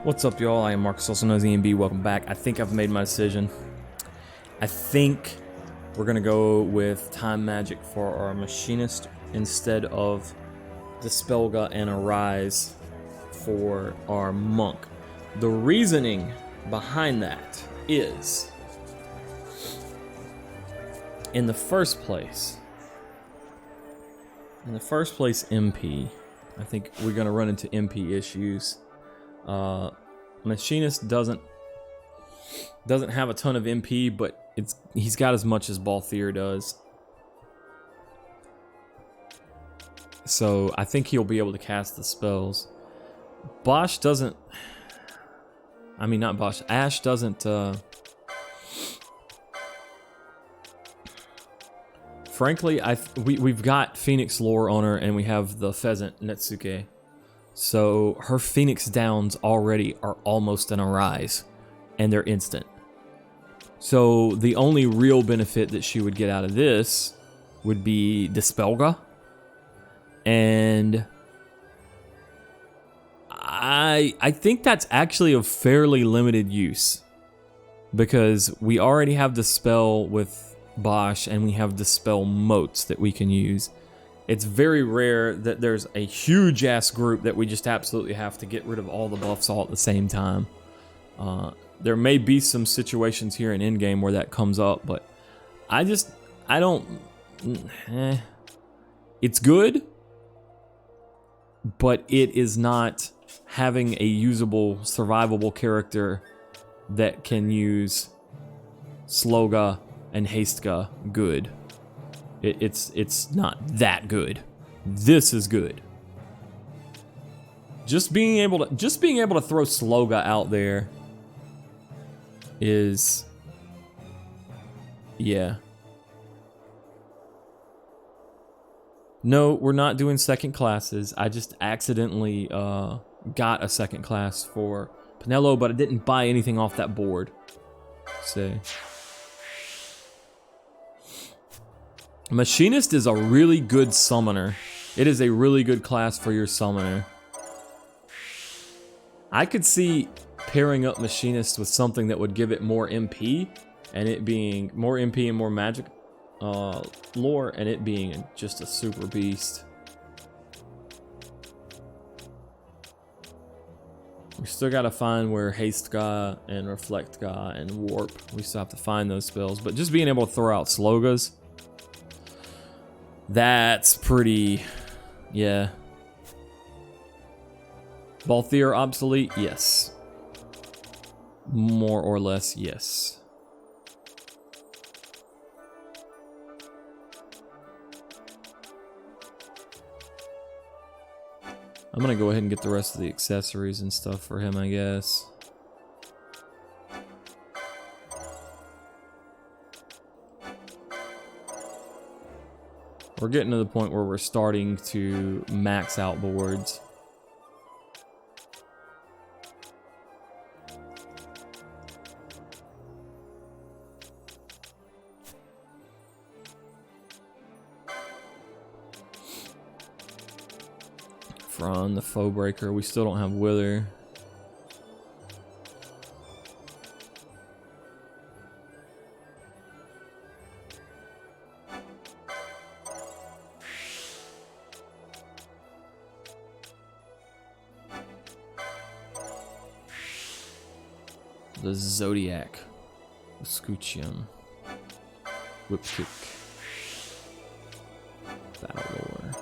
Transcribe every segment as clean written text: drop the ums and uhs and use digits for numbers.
What's up, y'all? I am Marcus, also known as EMB. Welcome back. I think I've made my decision. I think we're gonna go with Time Magic for our Machinist instead of Dispelga and Arise for our Monk. The reasoning behind that is, in the first place, MP. I think we're gonna run into MP issues. Machinist doesn't have a ton of MP, but he's got as much as Balthier does. So I think he'll be able to cast the spells. Bosch doesn't. I mean, not Bosch. Ash doesn't. Frankly, we've got Phoenix lore on her, and we have the pheasant Netsuke. So her Phoenix downs already are almost an Arise, and they're instant. So the only real benefit that she would get out of this would be Dispelga. And I think that's actually of fairly limited use, because we already have Dispel with Bosch, and we have Dispel motes that we can use. It's very rare that there's a huge ass group that we just absolutely have to get rid of all the buffs all at the same time. There may be some situations here in endgame where that comes up, but I don't. It's good, but it is not having a usable, survivable character that can use Sloga and Hasteга good. It's not that good. This is good. Just being able to throw Sloga out there is, yeah. No, we're not doing second classes. I just accidentally got a second class for Penelo, but I didn't buy anything off that board. So Machinist is a really good summoner. It is a really good class for your summoner. I could see pairing up Machinist with something that would give it more MP, and it being more MP and more magic lore, and it being just a super beast. We still gotta find where Hastega and Reflectga and Warp, we still have to find those spells, but just being able to throw out Slogas, that's pretty, yeah. Balthier obsolete? Yes. More or less, yes. I'm gonna go ahead and get the rest of the accessories and stuff for him, I guess. We're getting to the point where we're starting to max out boards. From the Foe Breaker, we still don't have Wither. The Zodiac, Escutcheon, Whip Kick, Battle Lore.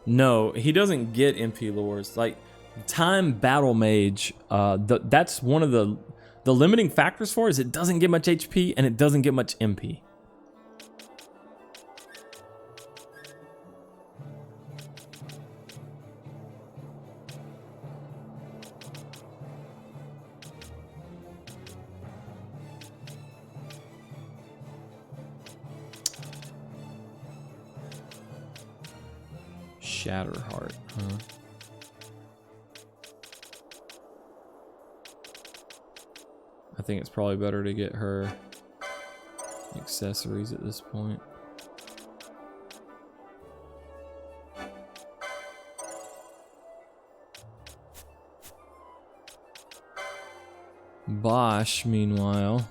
No, he doesn't get MP lores. Like Time Battle Mage, that's one of the limiting factors for it, is it doesn't get much HP and it doesn't get much MP. Shatterheart, huh? I think it's probably better to get her accessories at this point. Bosch, meanwhile.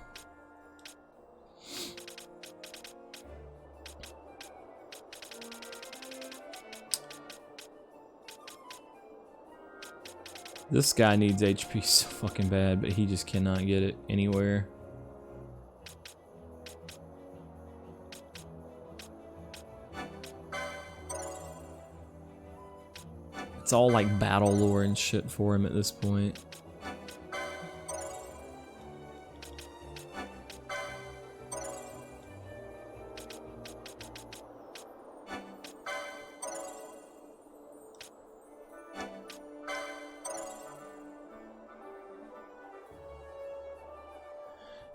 This guy needs HP so fucking bad, but he just cannot get it anywhere. It's all like battle lore and shit for him at this point.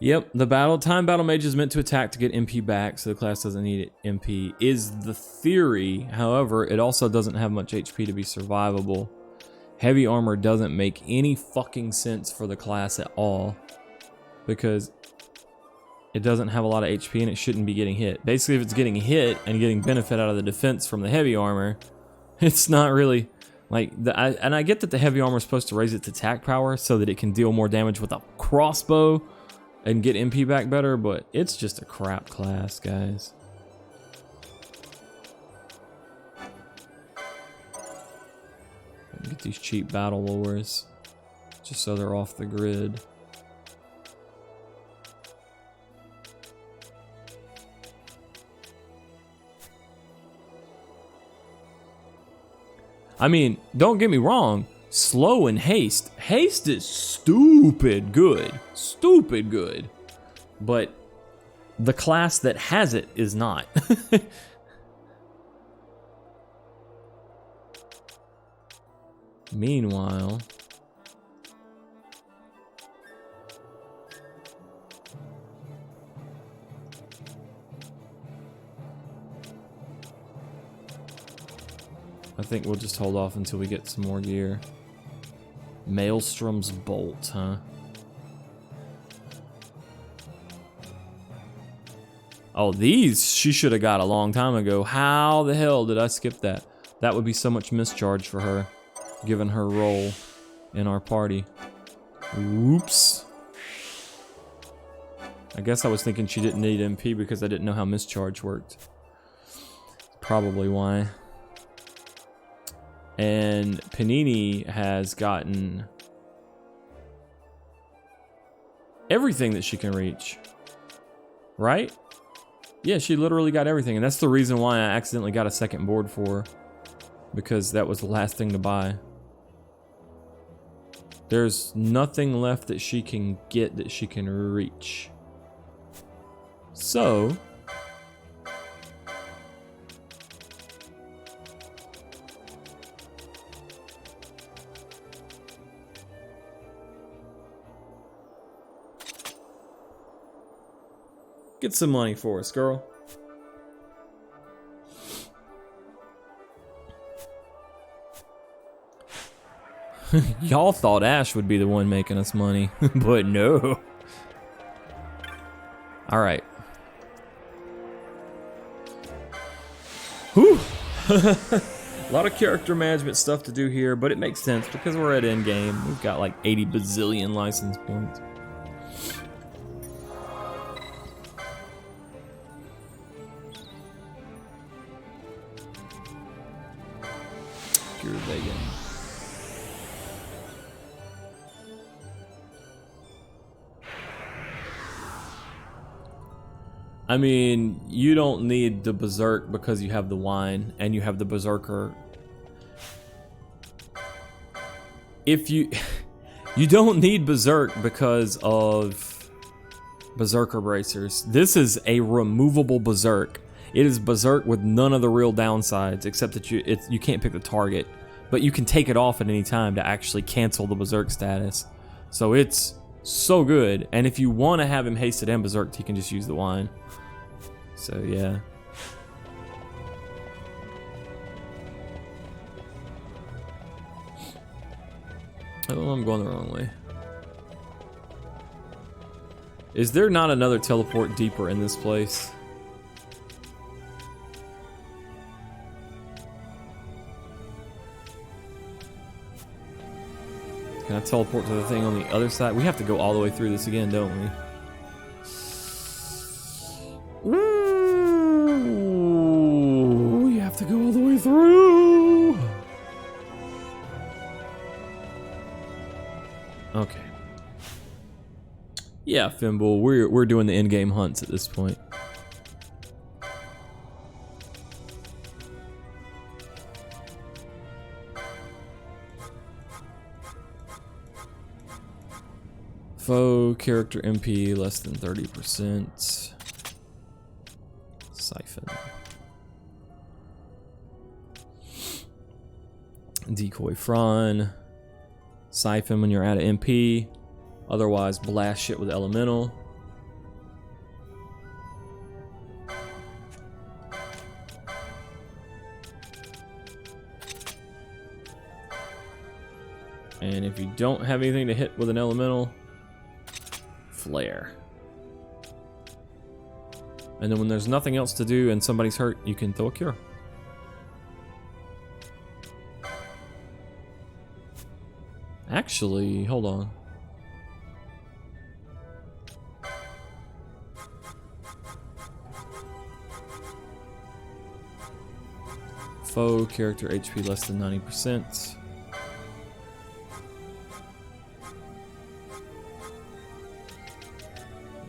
Yep, the time battle mage is meant to attack to get MP back, so the class doesn't need MP, is the theory. However, it also doesn't have much HP to be survivable. Heavy armor doesn't make any fucking sense for the class at all, because it doesn't have a lot of HP and it shouldn't be getting hit. Basically, if it's getting hit and getting benefit out of the defense from the heavy armor, it's not really like and I get that the heavy armor is supposed to raise its attack power so that it can deal more damage with a crossbow and get MP back better, but it's just a crap class, guys. Get these cheap battle lures just so they're off the grid. I mean, don't get me wrong. Slow and haste. Haste is stupid good. Stupid good. But the class that has it is not. Meanwhile, I think we'll just hold off until we get some more gear. Maelstrom's Bolt, huh? Oh, these she should have got a long time ago. How the hell did I skip that? That would be so much mischarge for her, given her role in our party. Whoops. I guess I was thinking she didn't need MP because I didn't know how mischarge worked. Probably why. And Panini has gotten everything that she can reach, right? Yeah, she literally got everything, and that's the reason why I accidentally got a second board for her, because that was the last thing to buy. There's nothing left that she can get that she can reach. So get some money for us, girl. Y'all thought Ash would be the one making us money, but no. All right. Whew. A lot of character management stuff to do here, but it makes sense because we're at end game. We've got like 80 bazillion license points. I mean, you don't need the Berserk because you have the wine and you have the Berserker. If you don't need Berserk because of Berserker bracers. This is a removable Berserk. It is Berserk with none of the real downsides except that you can't pick the target, but you can take it off at any time to actually cancel the Berserk status. So it's so good, and if you want to have him hasted and Berserked, he can just use the wine. So yeah. Oh, I'm going the wrong way. Is there not another teleport deeper in this place? Can I teleport to the thing on the other side? We have to go all the way through this again, don't we? Ooh, we have to go all the way through. Okay. Yeah, Fimble, we're doing the in-game hunts at this point. Foe character MP less than 30%. Siphon. Decoy Fron. Siphon when you're out of MP. Otherwise, blast shit with elemental. And if you don't have anything to hit with an elemental, flare. And then when there's nothing else to do and somebody's hurt, you can throw a cure. Actually, hold on. Foe character HP less than 90%.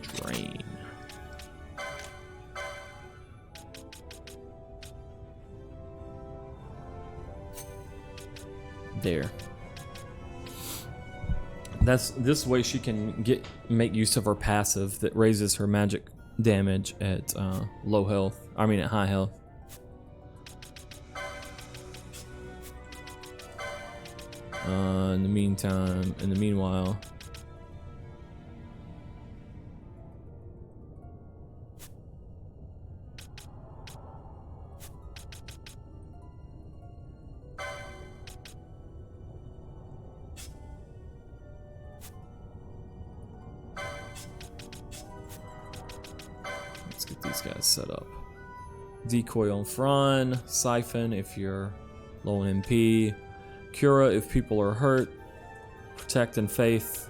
Drain. There. That's this way she can make use of her passive that raises her magic damage at low health. I mean at high health. In the meanwhile, let's get these guys set up. Decoy on Fron, Siphon if you're low on MP, Cura if people are hurt, Protect and Faith.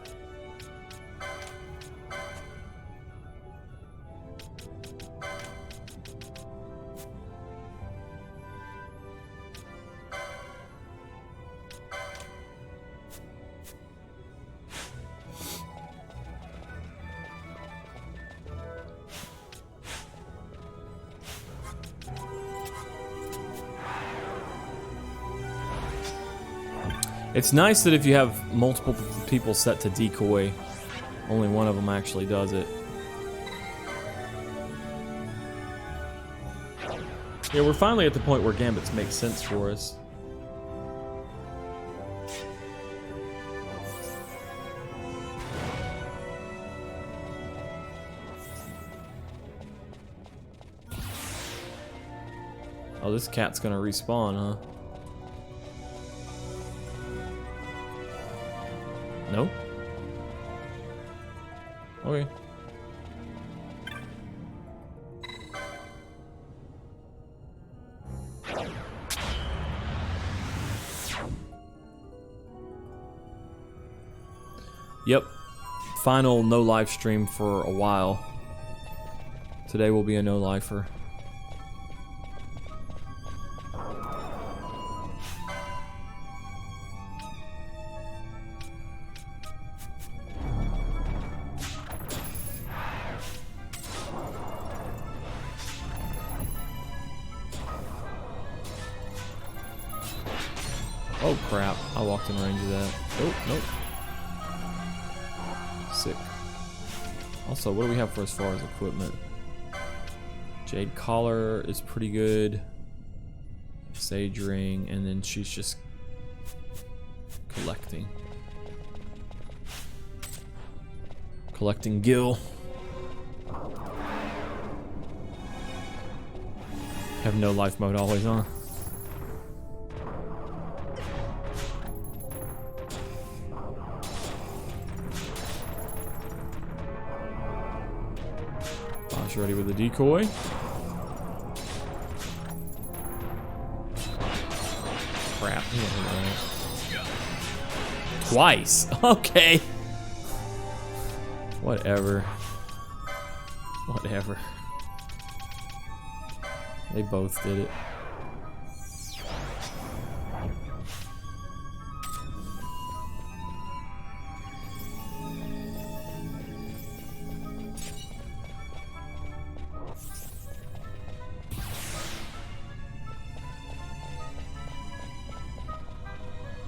It's nice that if you have multiple people set to decoy, only one of them actually does it. Yeah, we're finally at the point where gambits make sense for us. Oh, this cat's gonna respawn, huh? No? Okay. Yep. Final no live stream for a while. Today will be a no lifer. Oh crap, I walked in range of that. Oh, nope. Sick. Also, what do we have for as far as equipment? Jade Collar is pretty good. Sage Ring, and then she's just collecting. Collecting Gil. Have no life mode always on. Ready with the decoy. Crap. Twice. Okay. Whatever. Whatever. They both did it.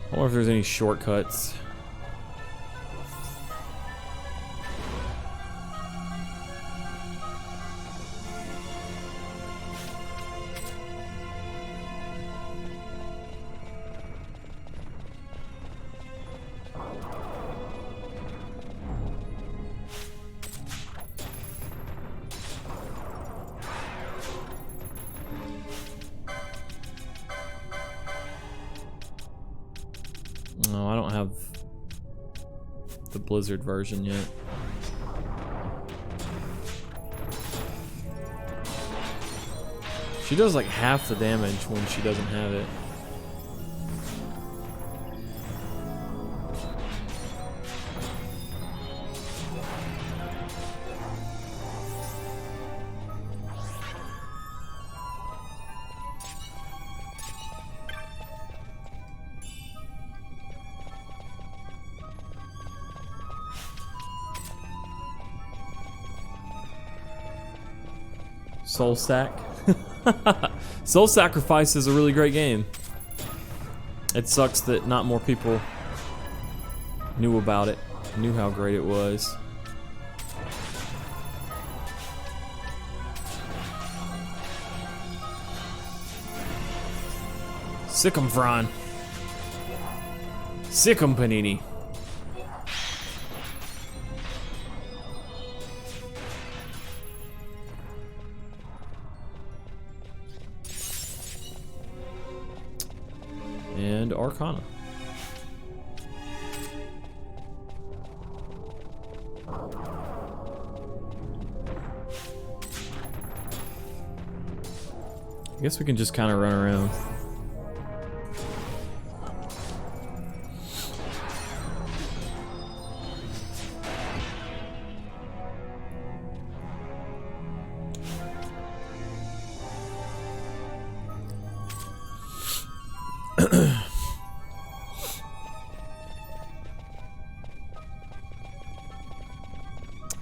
I wonder if there's any shortcuts. No, I don't have the Blizzard version yet. She does like half the damage when she doesn't have it. Soul Sack. Soul Sacrifice is a really great game. It sucks that not more people knew about it, knew how great it was. Sick 'em, Fran. Sick 'em, Panini. And Arcana. I guess we can just kind of run around.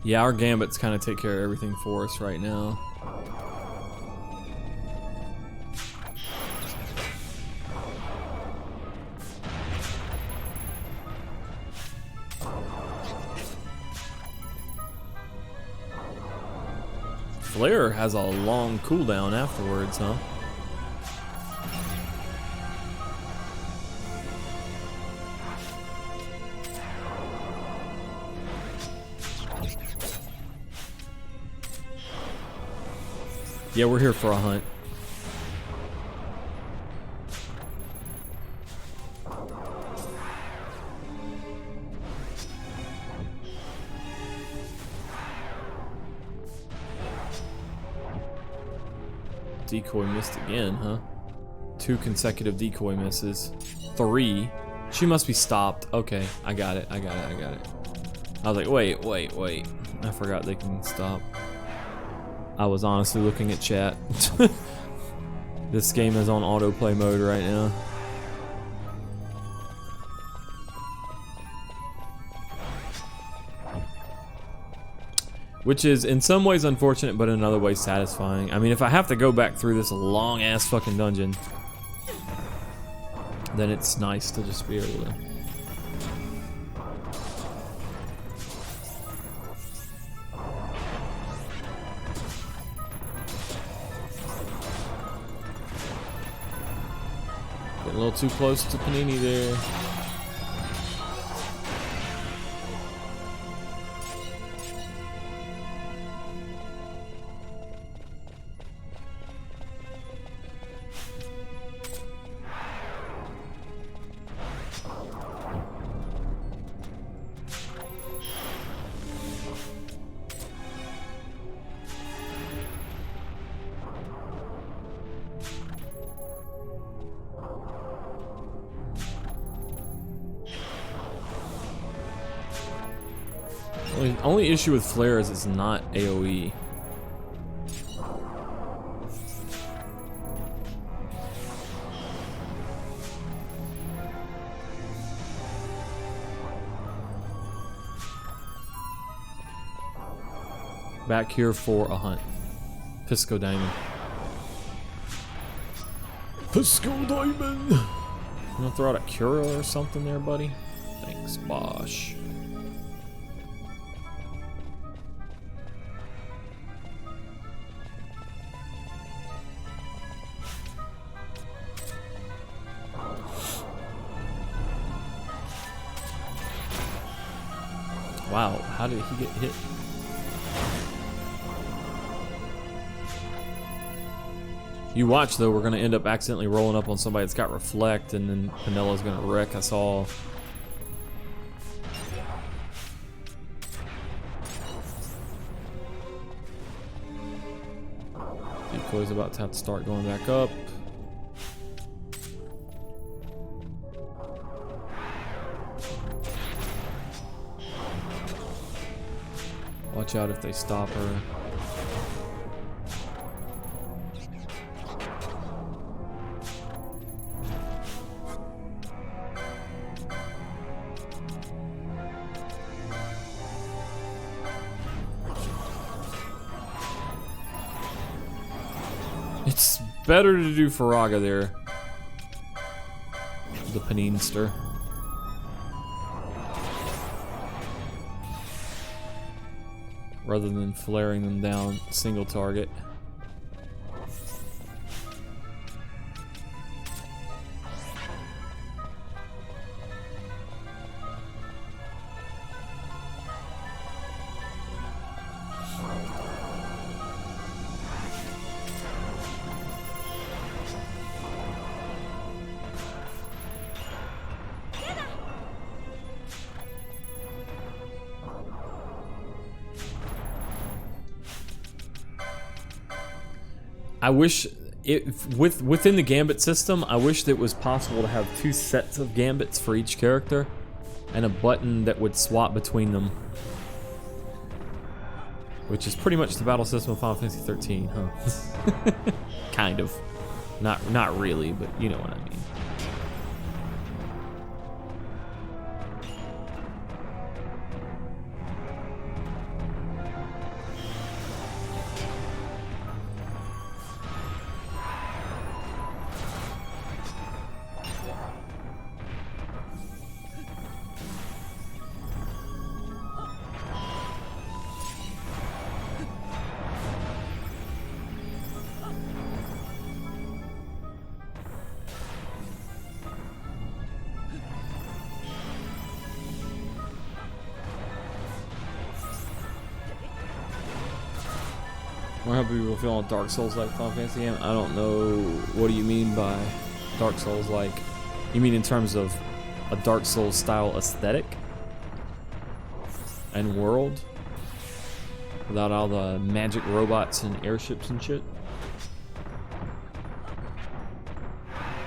Yeah, our gambits kind of take care of everything for us right now. Flare has a long cooldown afterwards, huh? Yeah, we're here for a hunt. Decoy missed again, huh? 2 consecutive decoy misses. 3. She must be stopped. Okay, I got it. I was like, wait. I forgot they can stop. I was honestly looking at chat. This game is on autoplay mode right now. Which is in some ways unfortunate, but in other ways satisfying. I mean, if I have to go back through this long ass fucking dungeon, then it's nice to just be able to. Getting a little too close to Panini there. Only issue with Flare is it's not AoE. Back here for a hunt. Pisco Diamond. Pisco Diamond! You wanna throw out a Cura or something there, buddy? Thanks, Bosh. Wow, how did he get hit? You watch though, we're gonna end up accidentally rolling up on somebody that's got Reflect, and then Penella's gonna wreck us all. Decoy's about to have to start going back up. Watch out if they stop her. It's better to do Faraga there. The Paneenster. Rather than flaring them down single target. I wish within the gambit system, I wish that it was possible to have 2 sets of gambits for each character and a button that would swap between them. Which is pretty much the battle system of Final Fantasy XIII, huh? Kind of. Not really, but you know what I mean. How people feel on Dark Souls like Final Fantasy game? I don't know. What do you mean by Dark Souls like? You mean in terms of a Dark Souls style aesthetic and world? Without all the magic robots and airships and shit?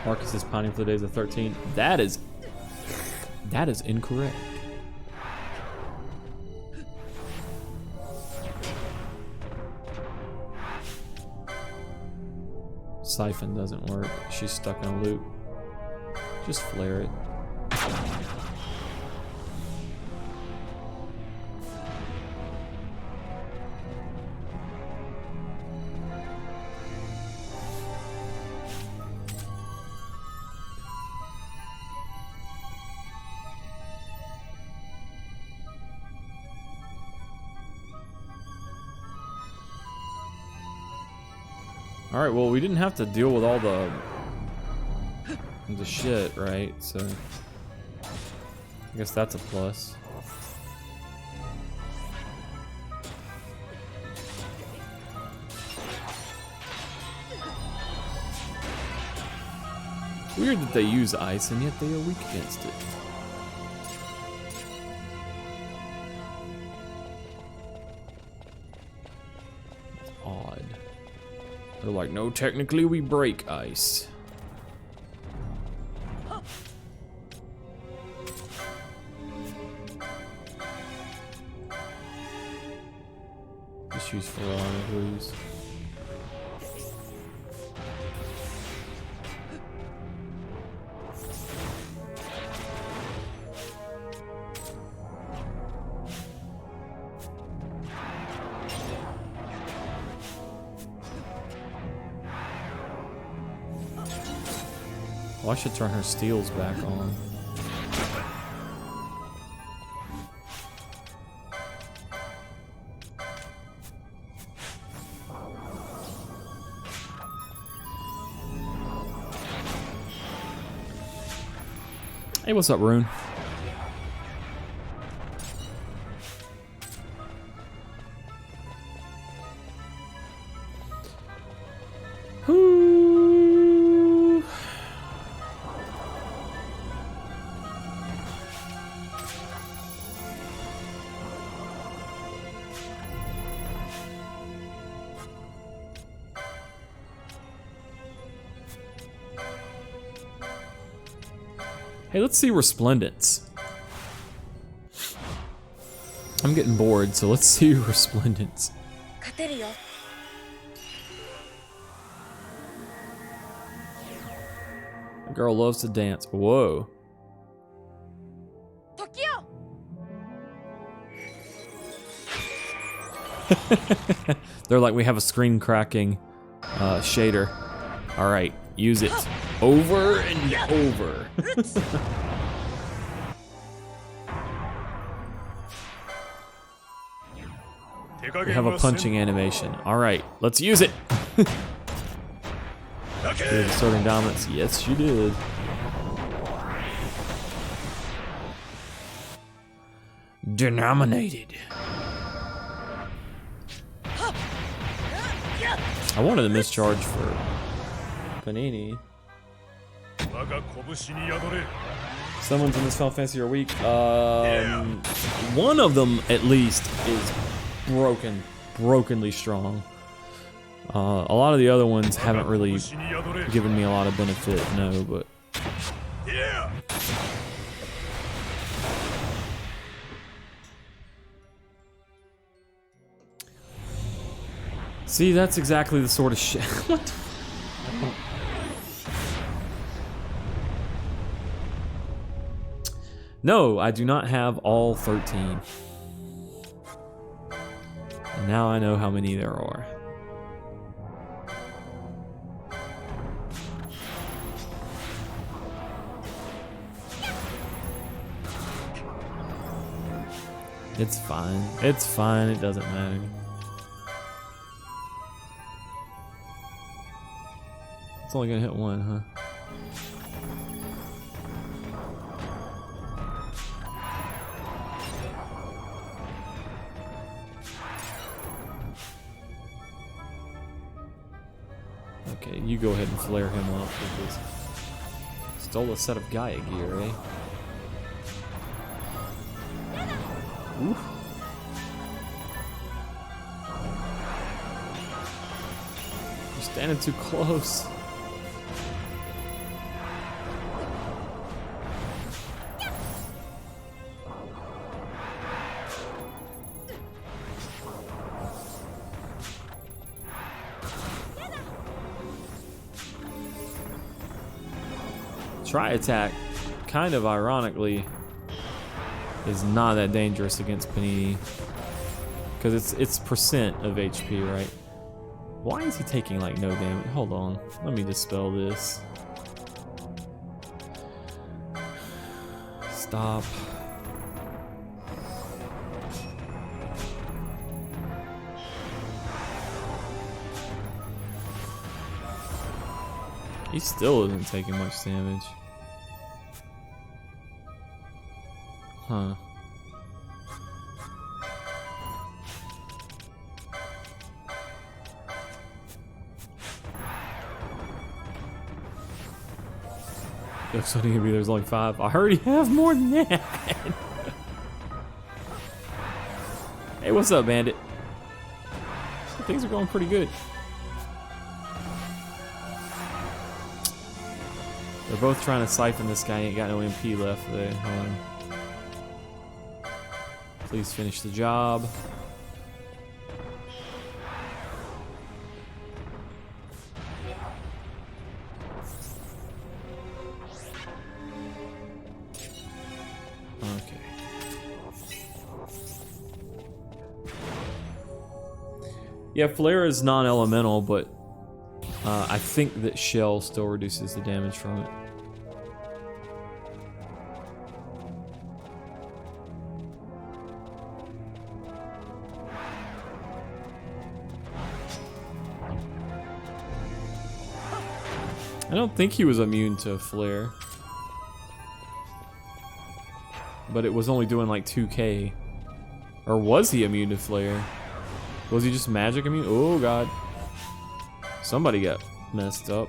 Marcus is pining for the days of 13. That is incorrect. Siphon doesn't work. She's stuck in a loop. Just flare it. Alright, well, we didn't have to deal with all the shit, right? So I guess that's a plus. Weird that they use ice and yet they are weak against it. They're like, no, technically we break ice. choose Ferrari, please. Well, I should turn her steals back on. Hey, what's up, Rune? Whoo. Hey, let's see Resplendence. I'm getting bored, so let's see Resplendence. The girl loves to dance. Whoa. They're like, we have a screen cracking shader. All right, use it over and over. We have a punching animation. All right, let's use it. Did asserting dominance? Yes, she did. Denominated. I wanted a mischarge for Panini. Someone's in this Final Fantasy are weak. One of them at least is brokenly strong. A lot of the other ones haven't really given me a lot of benefit, no, but. See, that's exactly the sort of shit. What? No, I do not have all 13. And now I know how many there are. It's fine. It's fine. It doesn't matter. It's only gonna hit one, huh? Okay, you go ahead and flare him up because stole a set of Gaia gear, eh? Oof. You're standing too close. Tri-attack, kind of ironically, is not that dangerous against Panini because it's percent of HP, right? Why is he taking like no damage? Hold on, let me dispel this. Stop. He still isn't taking much damage. Huh. Looks like there's only 5. I already have more than that. Hey, what's up, Bandit? Things are going pretty good. They're both trying to siphon this guy. Ain't got no MP left there. Hold on. Please finish the job. Yeah, Flare is non-elemental, but I think that Shell still reduces the damage from it. I don't think he was immune to Flare. But it was only doing like 2k. Or was he immune to Flare? Was he just magic immune? Oh god. Somebody got messed up.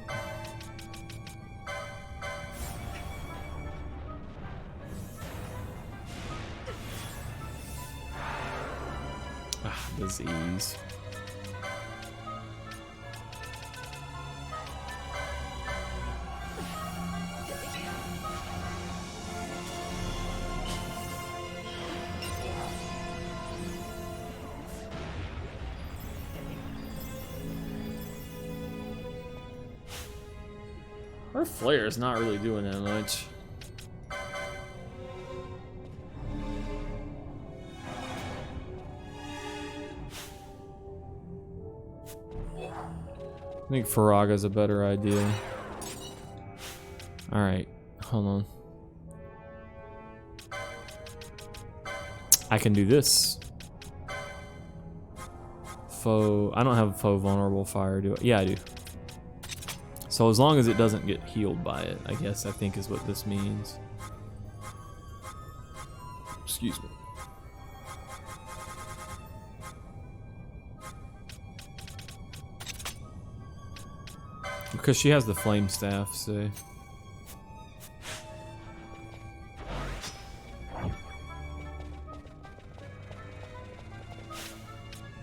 Ah, disease. Her flare is not really doing that much. I think Faraga's a better idea. Alright, hold on. I can do this. Foe. I don't have foe vulnerable fire, do I? Yeah, I do. So as long as it doesn't get healed by it, I guess I think is what this means. Excuse me. Because she has the flame staff, so.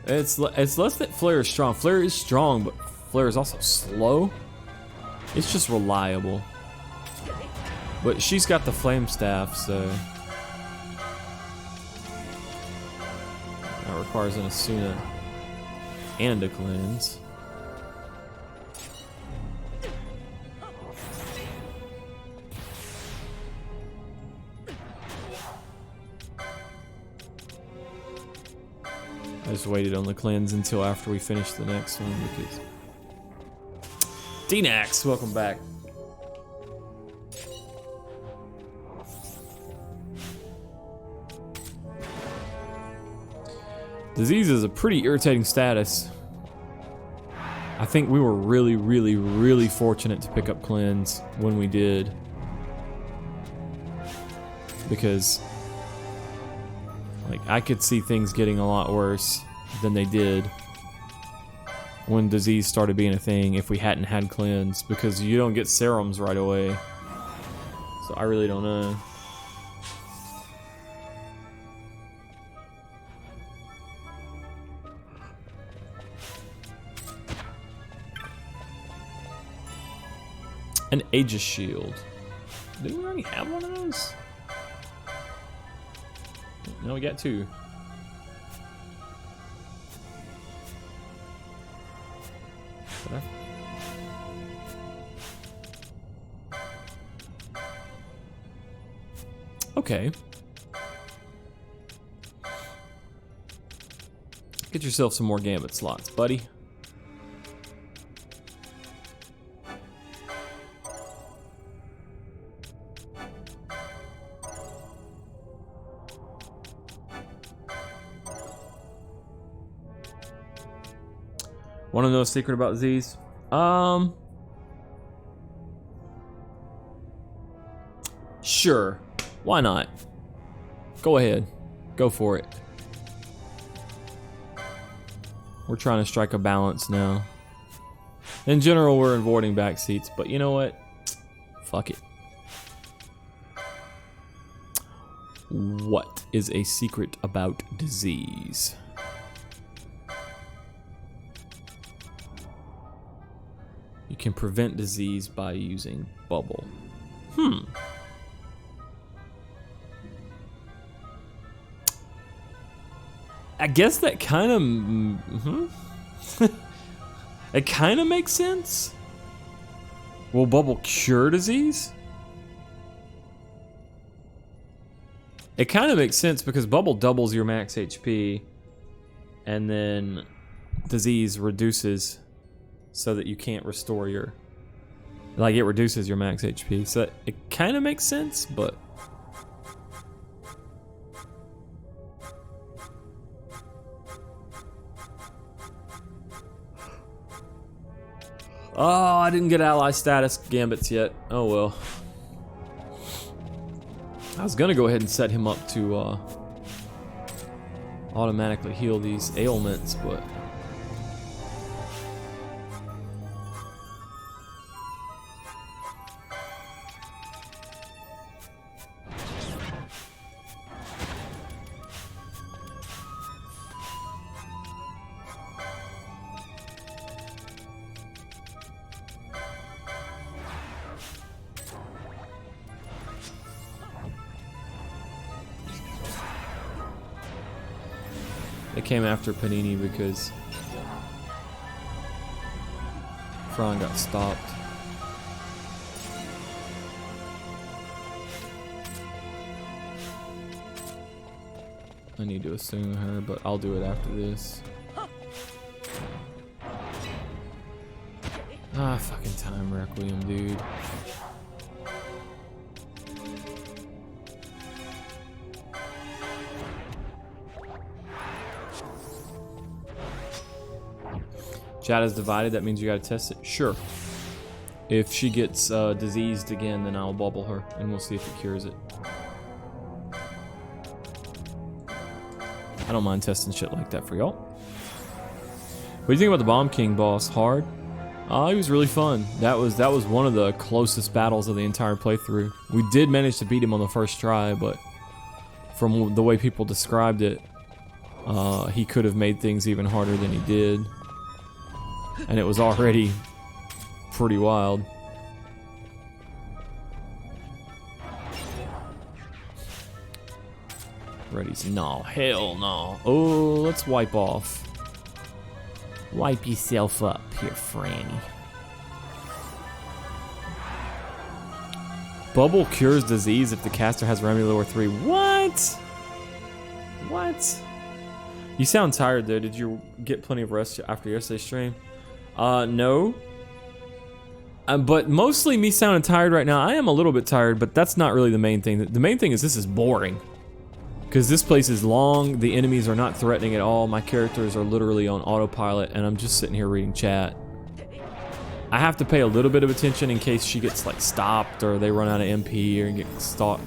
It's less that Flare is strong. Flare is strong, but Flare is also slow. It's just reliable. But she's got the flame staff, so that requires an Asuna and a cleanse. I just waited on the cleanse until after we finished the next one because D-Nax, welcome back. Disease is a pretty irritating status. I think we were really fortunate to pick up cleanse when we did. Because like I could see things getting a lot worse than they did when disease started being a thing if we hadn't had cleanse, because you don't get serums right away. So I really don't know. An Aegis shield. Do we already have one of those? No, we got two. Okay. Get yourself some more gambit slots, buddy. Want to know a secret about Z's? Sure. Why not? Go ahead. Go for it. We're trying to strike a balance now. In general, we're avoiding back seats, but you know what? Fuck it. What is a secret about disease? You can prevent disease by using bubble. I guess that kind of... It kind of makes sense. Will bubble cure disease? It kind of makes sense because bubble doubles your max HP. And then disease reduces so that you can't restore your, like, it reduces your max HP. So it kind of makes sense, but oh, I didn't get ally status gambits yet. Oh well. I was gonna go ahead and set him up to automatically heal these ailments, but they came after Panini because Fran got stopped. I need to assume her, but I'll do it after this. Ah, fucking time requiem, dude. Chat is divided, that means you gotta test it? Sure. If she gets diseased again, then I'll bubble her, and we'll see if it cures it. I don't mind testing shit like that for y'all. What do you think about the Bomb King boss? Hard? He was really fun. That was one of the closest battles of the entire playthrough. We did manage to beat him on the first try, but from the way people described it, he could have made things even harder than he did. And it was already pretty wild. Ready's no, hell no. Oh, let's wipe off. Wipe yourself up here, Franny. Bubble cures disease if the caster has remedy lower 3. What? What? You sound tired though. Did you get plenty of rest after yesterday's stream? No. But mostly me sounding tired right now. I am a little bit tired, but that's not really the main thing. The main thing is this is boring. Because this place is long, the enemies are not threatening at all, my characters are literally on autopilot, and I'm just sitting here reading chat. I have to pay a little bit of attention in case she gets like stopped, or they run out of MP, or get stuck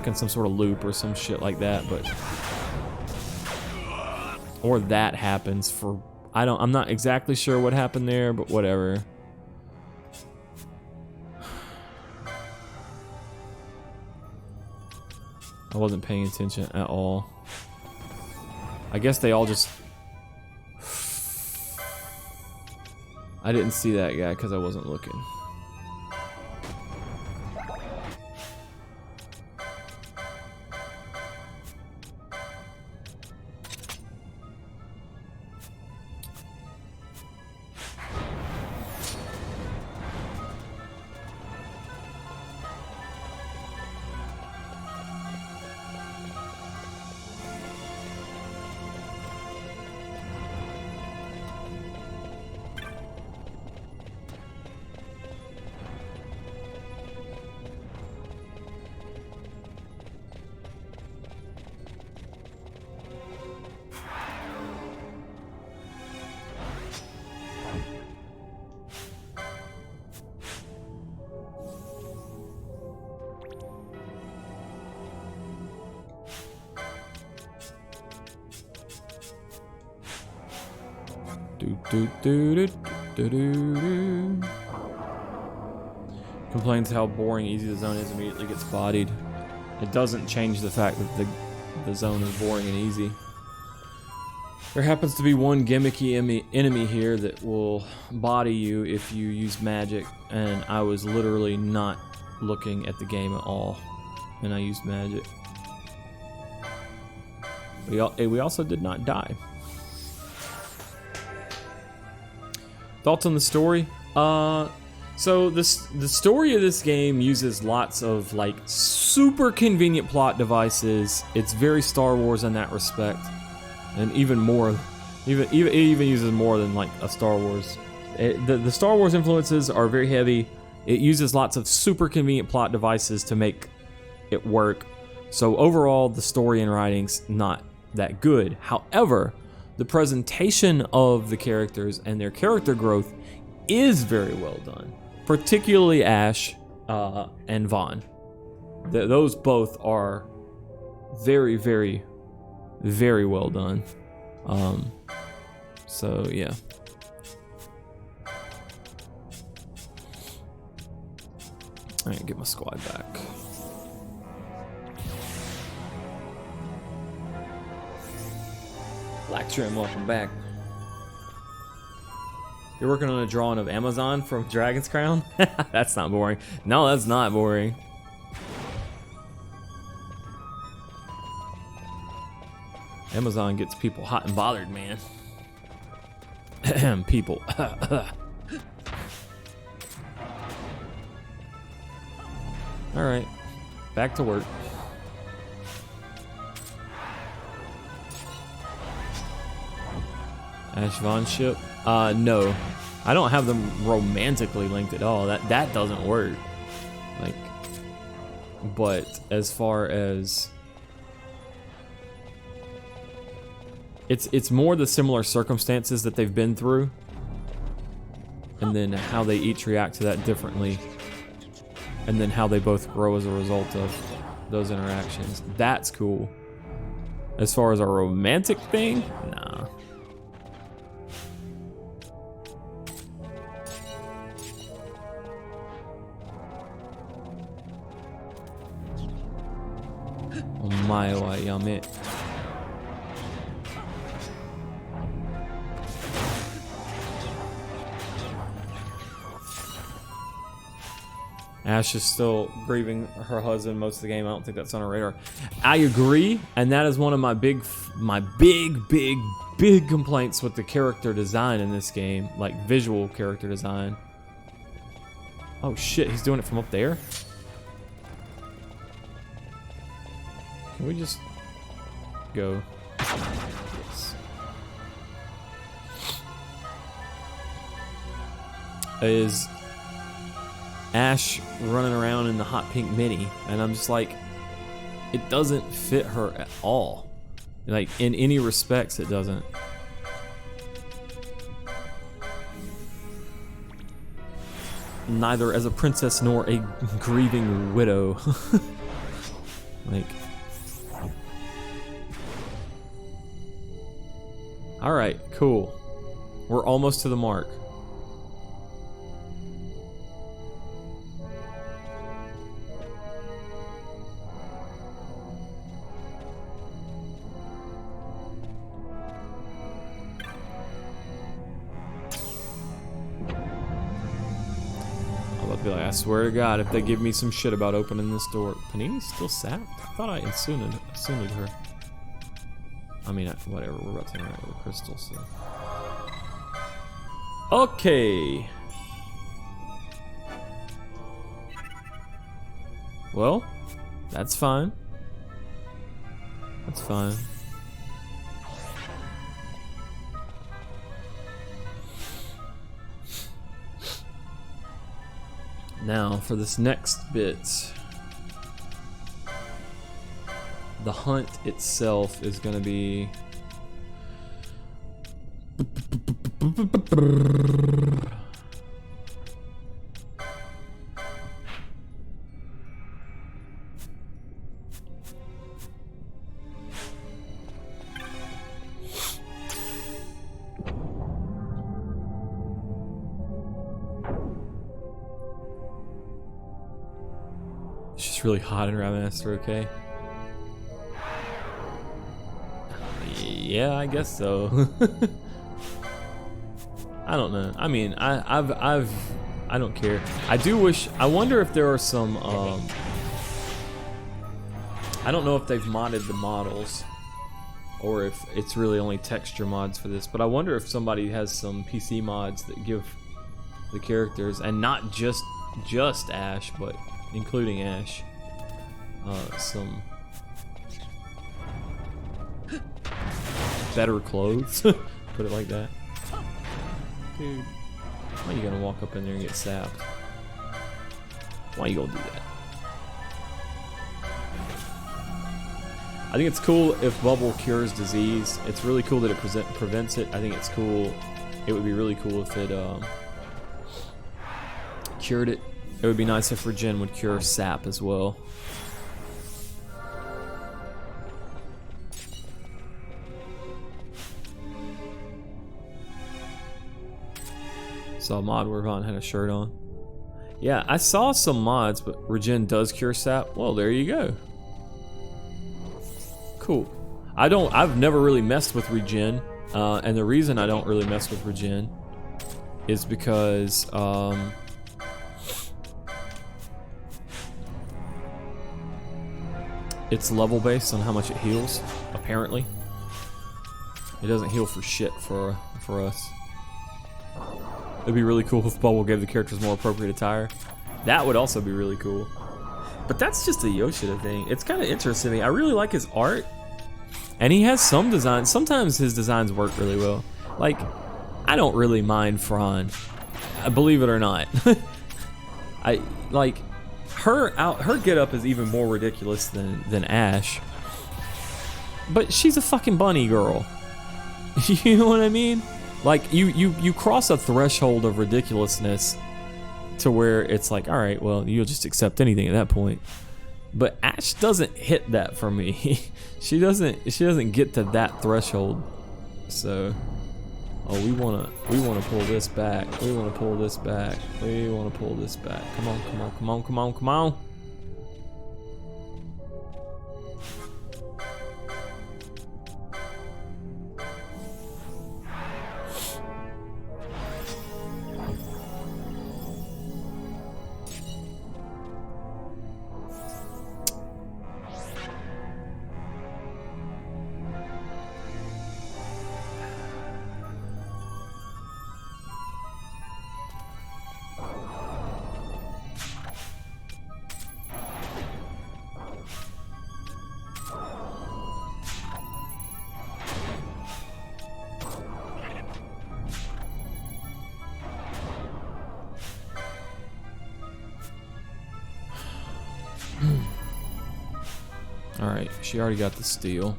in some sort of loop or some shit like that, but... Or that happens for... I'm not exactly sure what happened there, but whatever. I wasn't paying attention at all. I guess they all just... I didn't see that guy because I wasn't looking. Complains how boring easy the zone is, immediately gets bodied. It doesn't change the fact that the zone is boring and easy. There happens to be one gimmicky enemy here that will body you if you use magic, and I was literally not looking at the game at all, and I used magic. We also did not die. Thoughts on the story? So the story of this game uses lots of like super convenient plot devices. It's very Star Wars in that respect, and even more It even uses more than like a Star Wars. The Star Wars influences are very heavy. It uses lots of super convenient plot devices to make it work. So overall, the story and writing's not that good. However, the presentation of the characters and their character growth is very well done. Particularly Ash and Vaughn. Those both are very, very, very well done. So yeah. All right, get my squad back. Black Trim, welcome back. You're working on a drawing of Amazon from Dragon's Crown? That's not boring. No, that's not boring. Amazon gets people hot and bothered, man. People. All right, back to work. Ash Vaughn ship? No. I don't have them romantically linked at all. That doesn't work. Like, but as far as it's more the similar circumstances that they've been through, and then how they each react to that differently, and then how they both grow as a result of those interactions. That's cool. As far as a romantic thing, nah. Omae wa yame. Ash is still grieving her husband most of the game. I don't think that's on her radar. I agree, and that is one of my big complaints with the character design in this game, like visual character design. Oh shit, he's doing it from up there? Can we just go? Yes. Is Ash running around in the hot pink mini, and I'm just like, it doesn't fit her at all. Like, in any respects, it doesn't. Neither as a princess nor a grieving widow. Like, all right, cool. We're almost to the mark. I'll be like, I swear to God, if they give me some shit about opening this door. Panini's still sapped? I thought I insulted her. I mean, whatever, we're about to interact with the crystal, so. Okay. Well, that's fine. That's fine. Now, for this next bit, the hunt itself is going to be it's just really hot in Ravenester, okay? Yeah, I guess so. I don't know. I mean, I don't care. I wonder if there are some, I don't know if they've modded the models, or if it's really only texture mods for this, but I wonder if somebody has some PC mods that give the characters, and not just Ash, but including Ash, some better clothes. put it like that. Dude, why are you gonna walk up in there and get sapped? Why are you gonna do that? I think it's cool if Bubble cures disease. It's really cool that it prevents it. I think it's cool. It would be really cool if it cured it. It would be nice if Regen would cure sap as well. Saw a mod where Vaughn had a shirt on. Yeah, I saw some mods, but Regen does cure sap. Well, there you go. Cool. I've never really messed with Regen, and the reason I don't really mess with Regen is because it's level based on how much it heals. Apparently, it doesn't heal for shit for us. It'd be really cool if Bubble gave the characters more appropriate attire. That would also be really cool. But that's just a Yoshida thing. It's kind of interesting to me. I really like his art. And he has some designs. Sometimes his designs work really well. Like, I don't really mind Fran. Believe it or not. I like her get-up is even more ridiculous than Ash. But she's a fucking bunny girl. You know what I mean? Like, you cross a threshold of ridiculousness to where it's like, all right, well, you'll just accept anything at that point. But Ash doesn't hit that for me. She doesn't get to that threshold. So, oh, we wanna pull this back. We wanna pull this back. We wanna pull this back. Come on, come on, come on, come on, come on. Alright, she already got the steal.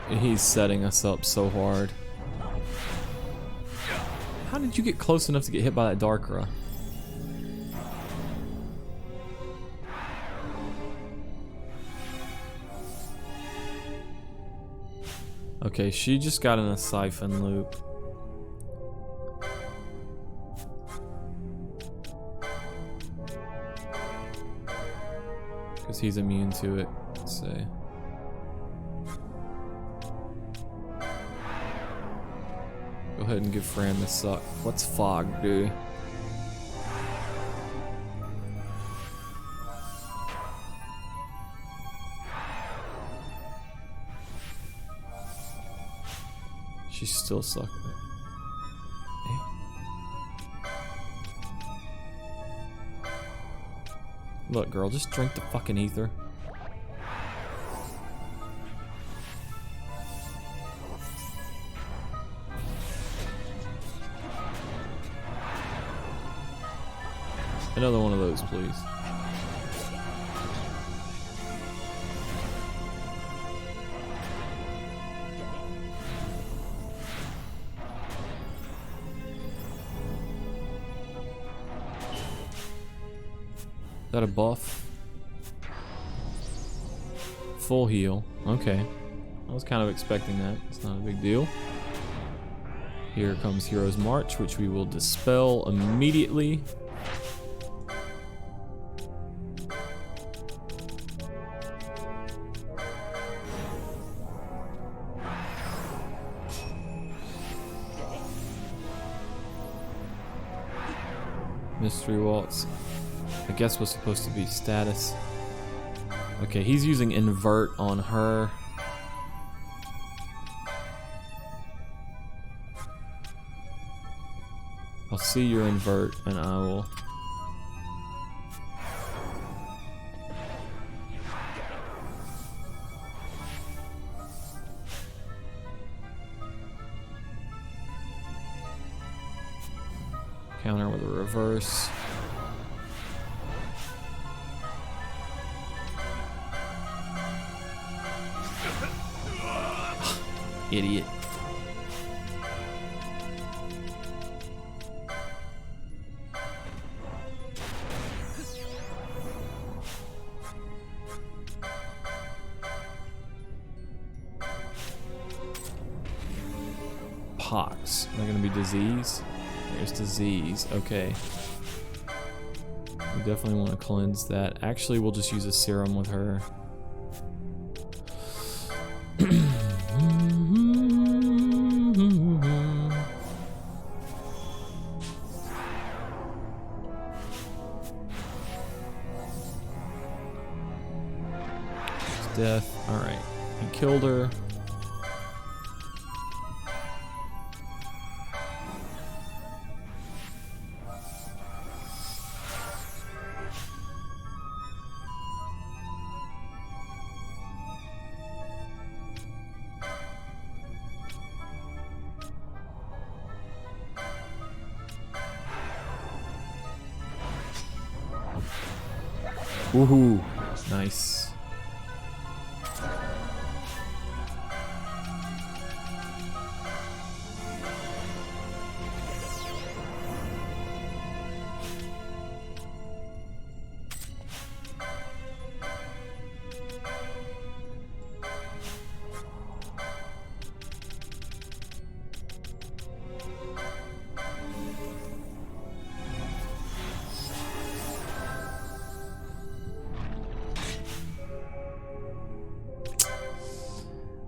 He's setting us up so hard. How did you get close enough to get hit by that Darkra? Okay, she just got in a siphon loop. Because he's immune to it, let's say. Go ahead and give Fran the suck. What's Fog do? She's still sucking it. Look, girl, just drink the fucking ether. Another one of those, please. Is that a buff? Full heal. Okay. I was kind of expecting that. It's not a big deal. Here comes Hero's March, which we will dispel immediately. Mystery Waltz. I guess was supposed to be status. Okay, he's using invert on her. I'll see your invert, and I will. Counter with a reverse. Idiot. Pox. Am I gonna be disease? There's disease. Okay. We definitely want to cleanse that. Actually, we'll just use a serum with her. Death. Alright. He killed her. Woohoo! Nice.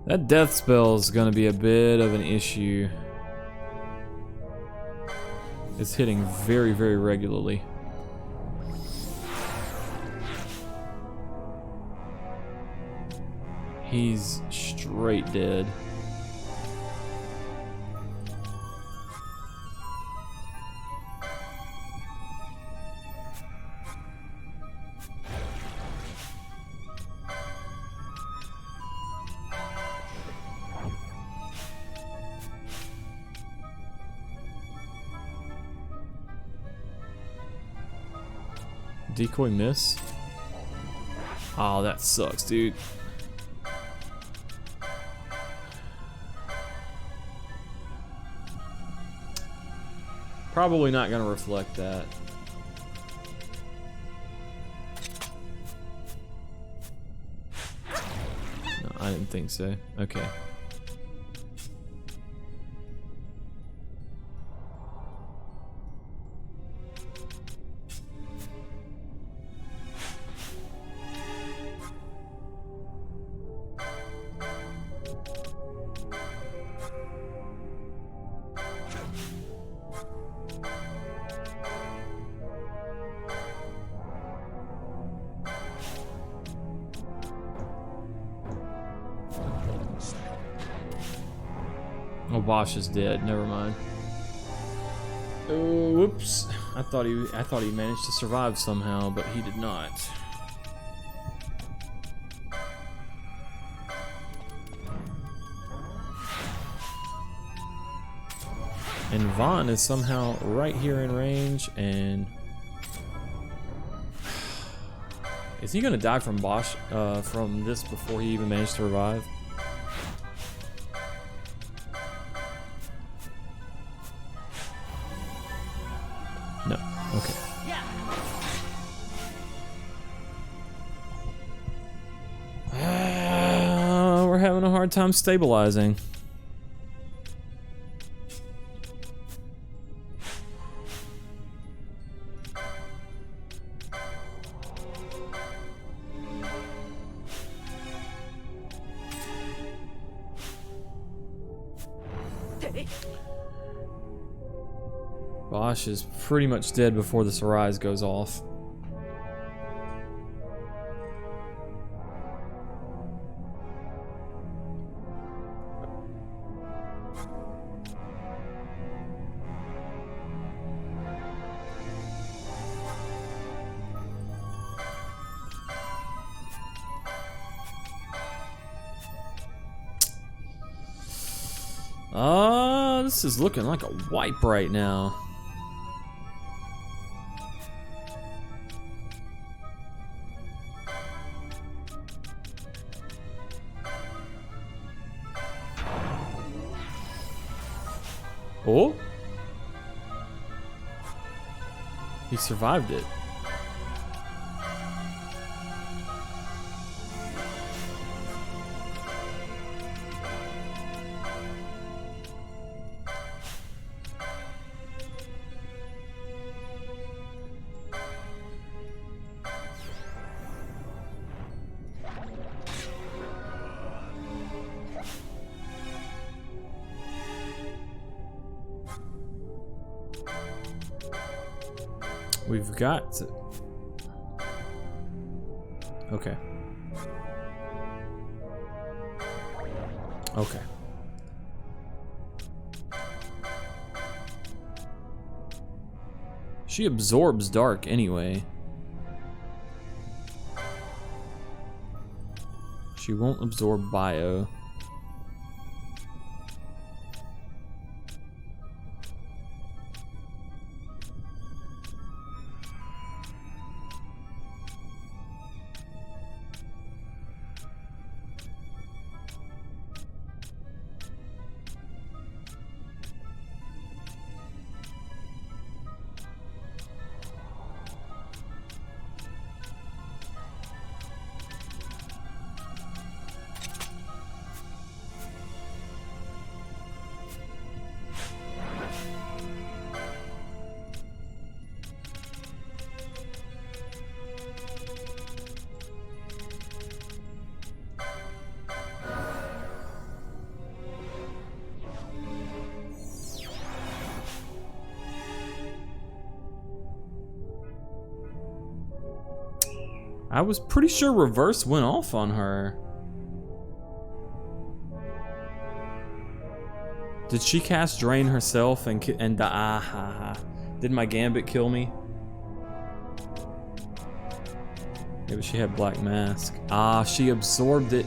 That death spell is going to be a bit of an issue. It's hitting very, very regularly. He's straight dead. Decoy miss? Oh, that sucks, dude. Probably not gonna reflect that. No, I didn't think so. Okay. Oh, Bosch is dead. Never mind. Oh, whoops! I thought he managed to survive somehow, but he did not. And Vaughn is somehow right here in range, and is he gonna die from Bosch from this before he even managed to revive? No. Okay. We're having a hard time stabilizing. Bosch is pretty much dead before this Arise goes off. This is looking like a wipe right now. Oh? He survived it. We've got to... Okay. Okay. She absorbs dark anyway. She won't absorb bio. I was pretty sure reverse went off on her. Did she cast drain herself and die? Did my gambit kill me? Maybe she had black mask. Ah, she absorbed it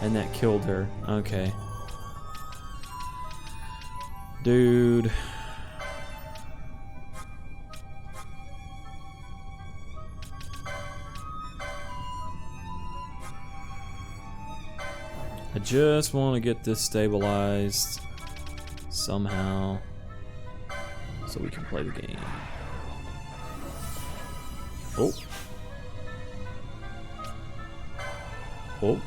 and that killed her. Okay. Dude. I just want to get this stabilized somehow so we can play the game. Oh. Oh.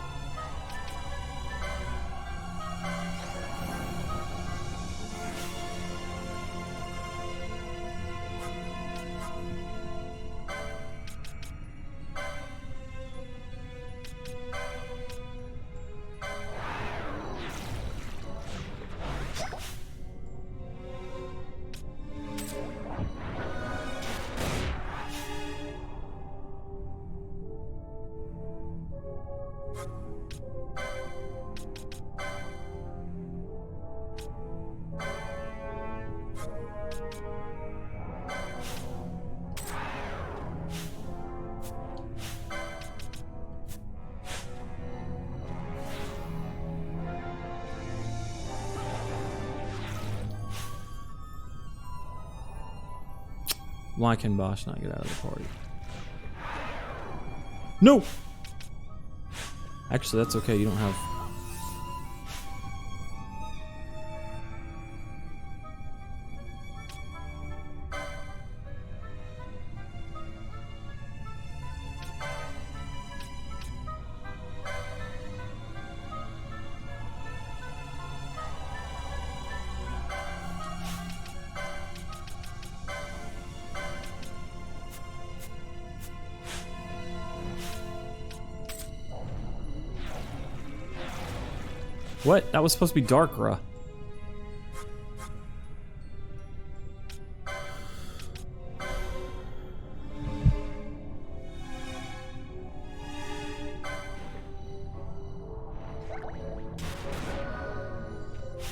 Why can Bosch not get out of the party? No! Actually, that's okay. You don't have... What? That was supposed to be Darkra.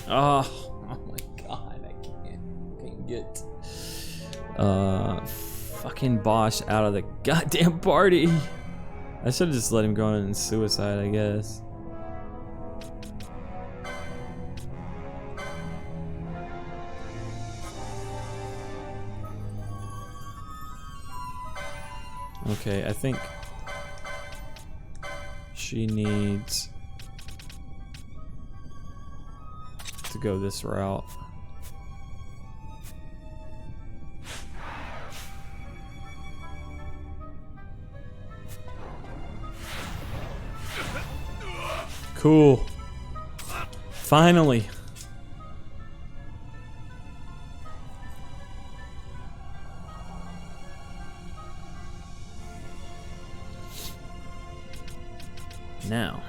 Oh my god, I can't get fucking Bosch out of the goddamn party. I should have just let him go in and suicide, I guess. Okay, I think she needs to go this route. Cool. Finally. Now.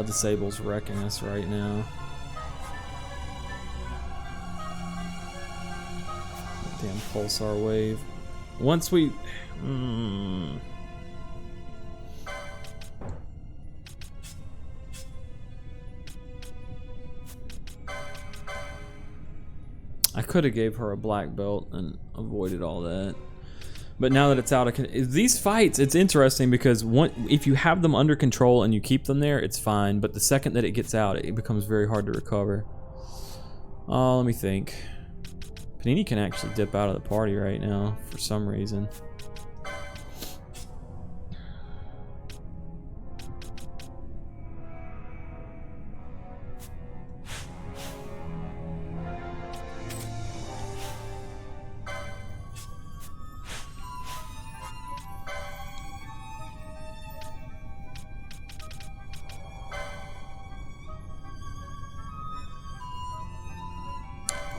Disable's wrecking us right now. Damn pulsar wave. Once we... I could have gave her a black belt and avoided all that. But now that it's out of these fights, it's interesting because if you have them under control and you keep them there, it's fine. But the second that it gets out, it becomes very hard to recover. Oh, let me think. Panini can actually dip out of the party right now for some reason.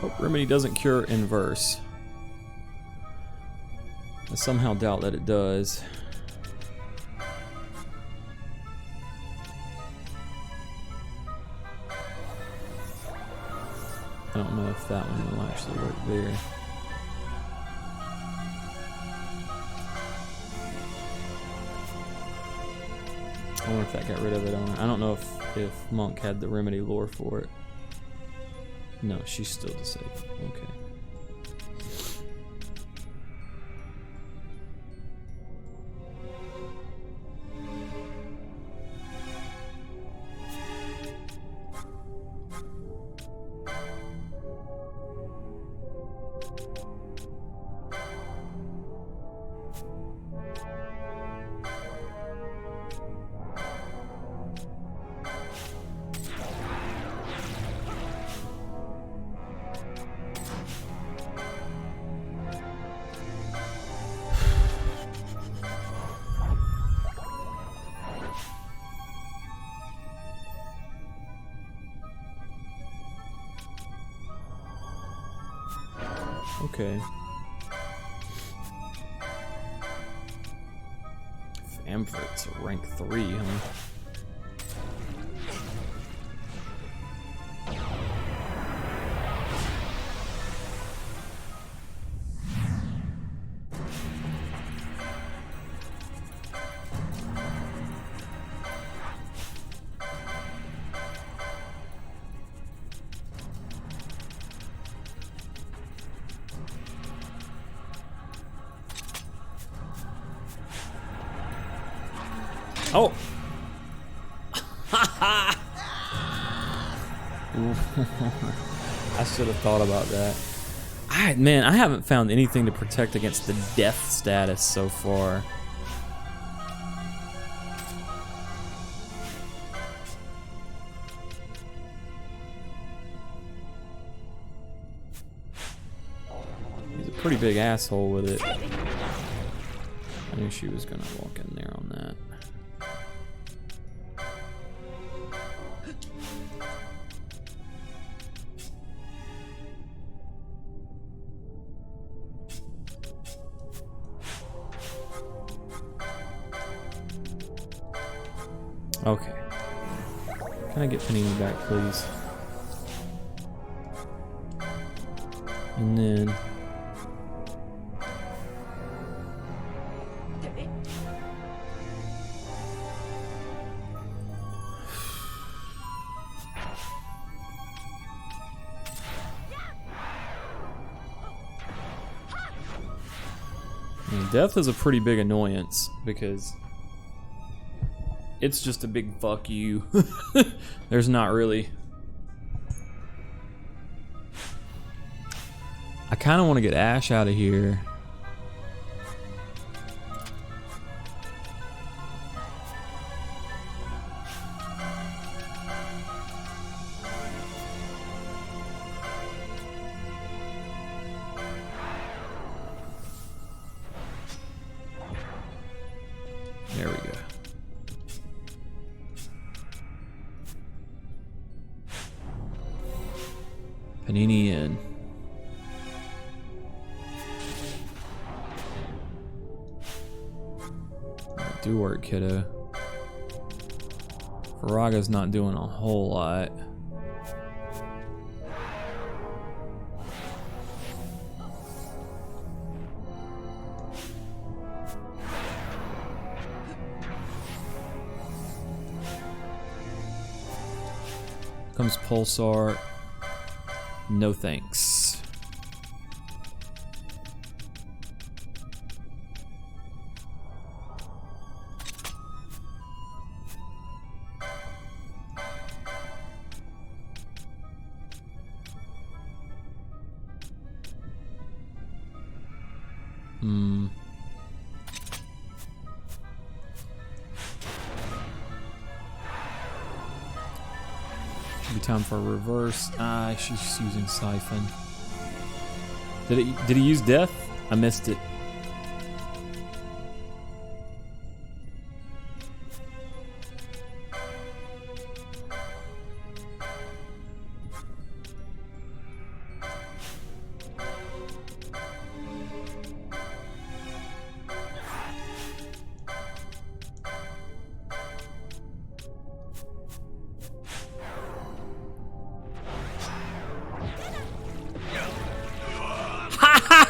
Oh, Remedy doesn't cure inverse. I somehow doubt that it does. I don't know if that one will actually work there. I wonder if that got rid of it on her. I don't know if Monk had the Remedy lore for it. No, she's still disabled. Okay. Okay. Amvert's a rank 3, huh? Oh! I should have thought about that. Man, I haven't found anything to protect against the death status so far. pretty big asshole with it. I knew she was gonna walk in there on that. Okay. Can I get Panini back, please? And then... I mean, death is a pretty big annoyance because it's just a big fuck you. There's not really... I kind of want to get Ash out of here. There we go. Panini in. Do work, kiddo. Faraga's not doing a whole lot. Comes Pulsar. No thanks. Should be time for a reverse. Ah, she's using Siphon. Did he use Death? I missed it.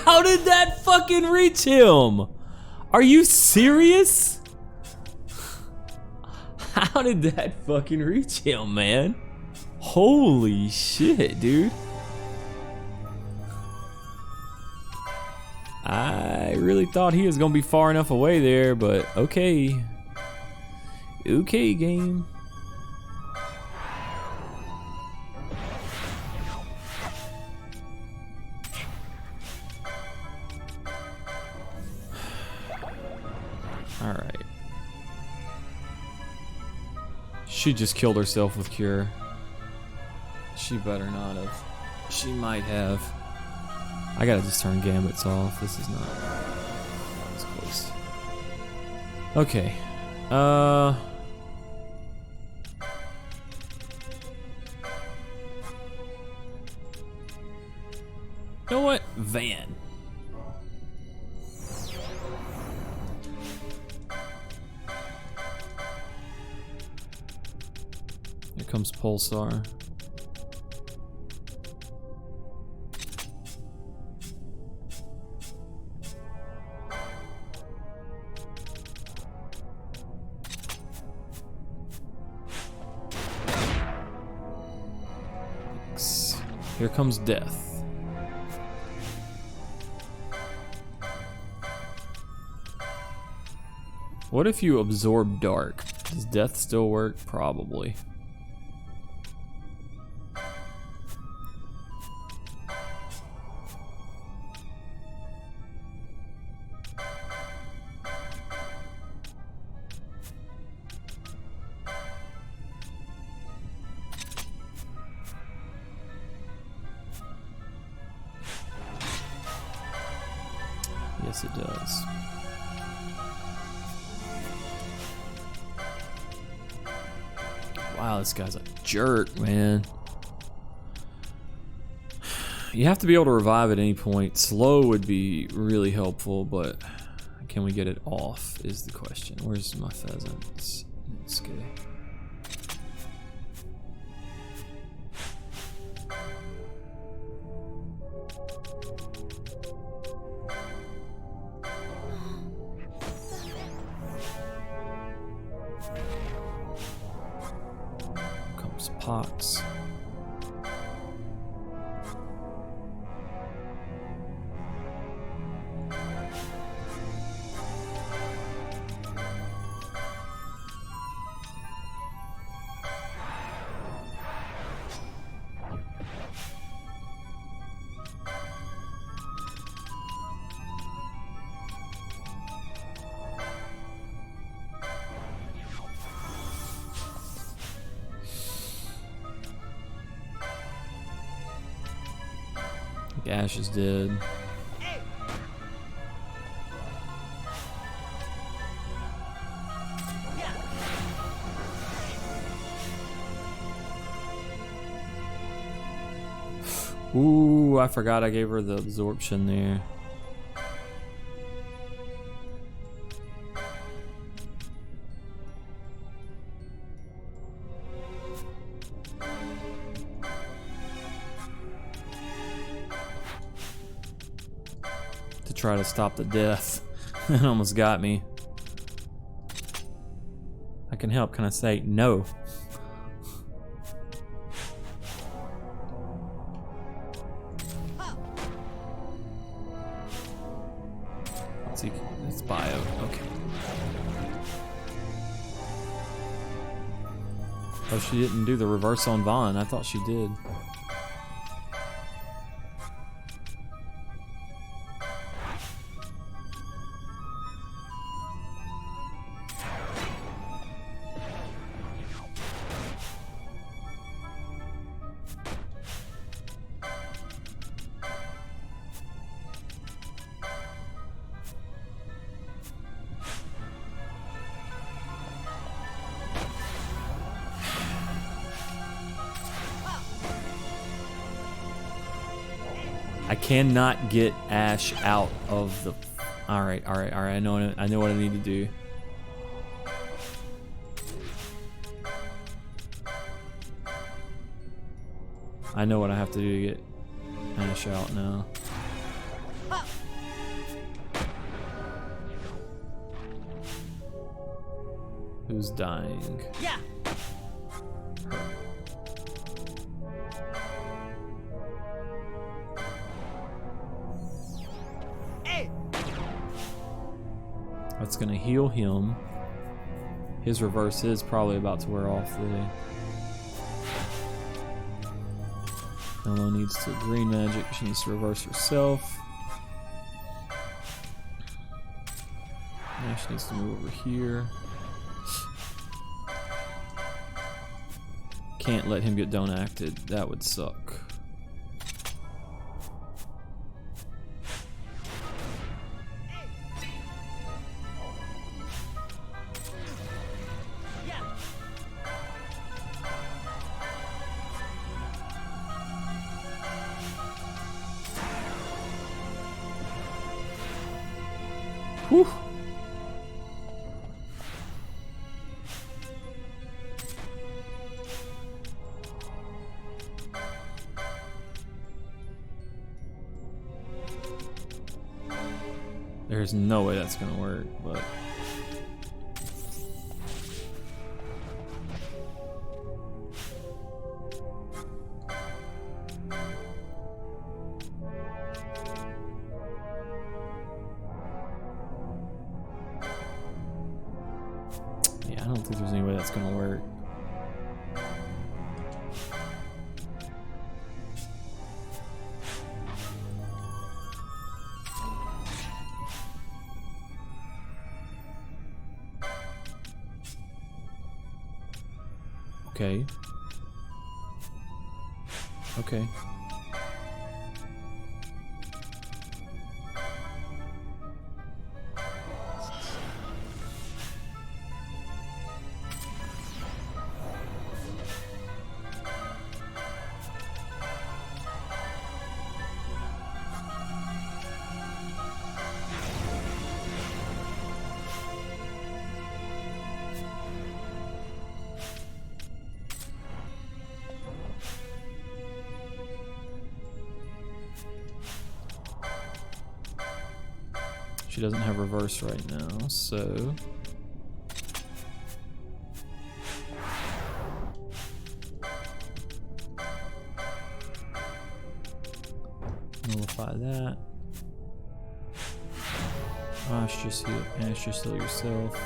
How did that fucking reach him? Are you serious? How did that fucking reach him, man? Holy shit, dude. I really thought he was gonna be far enough away there, but okay. Okay, game. All right. She just killed herself with Cure. She better not have. She might have. I gotta just turn Gambits off. This is not. That was close. Okay. You know what? Van. Here comes Pulsar. Here comes Death. What if you absorb Dark? Does Death still work? Probably. Yes, it does. Wow, this guy's a jerk, man. You have to be able to revive at any point. Slow would be really helpful, but can we get it off is the question. Where's my pheasants? Let's go. Comes pox. Ash is dead. Ooh, I forgot I gave her the absorption there. Try to stop the death. It almost got me. I can help. Can I say no? Let's see. It's bio. Okay. Oh, she didn't do the reverse on Vaughn. I thought she did. I cannot get Ash out of the. All right. I know what I need to do. I know what I have to do to get Ash out now. Who's dying? Yeah. That's gonna heal him. His reverse is probably about to wear off there. Ella needs to green magic. She needs to reverse herself. Now she needs to move over here. Can't let him get don't acted. That would suck. Whew. There's no way that's gonna work, but yeah, I don't think there's any way that's gonna work. Okay. Okay. she doesn't have reverse right now, so nullify that. Just heal yourself.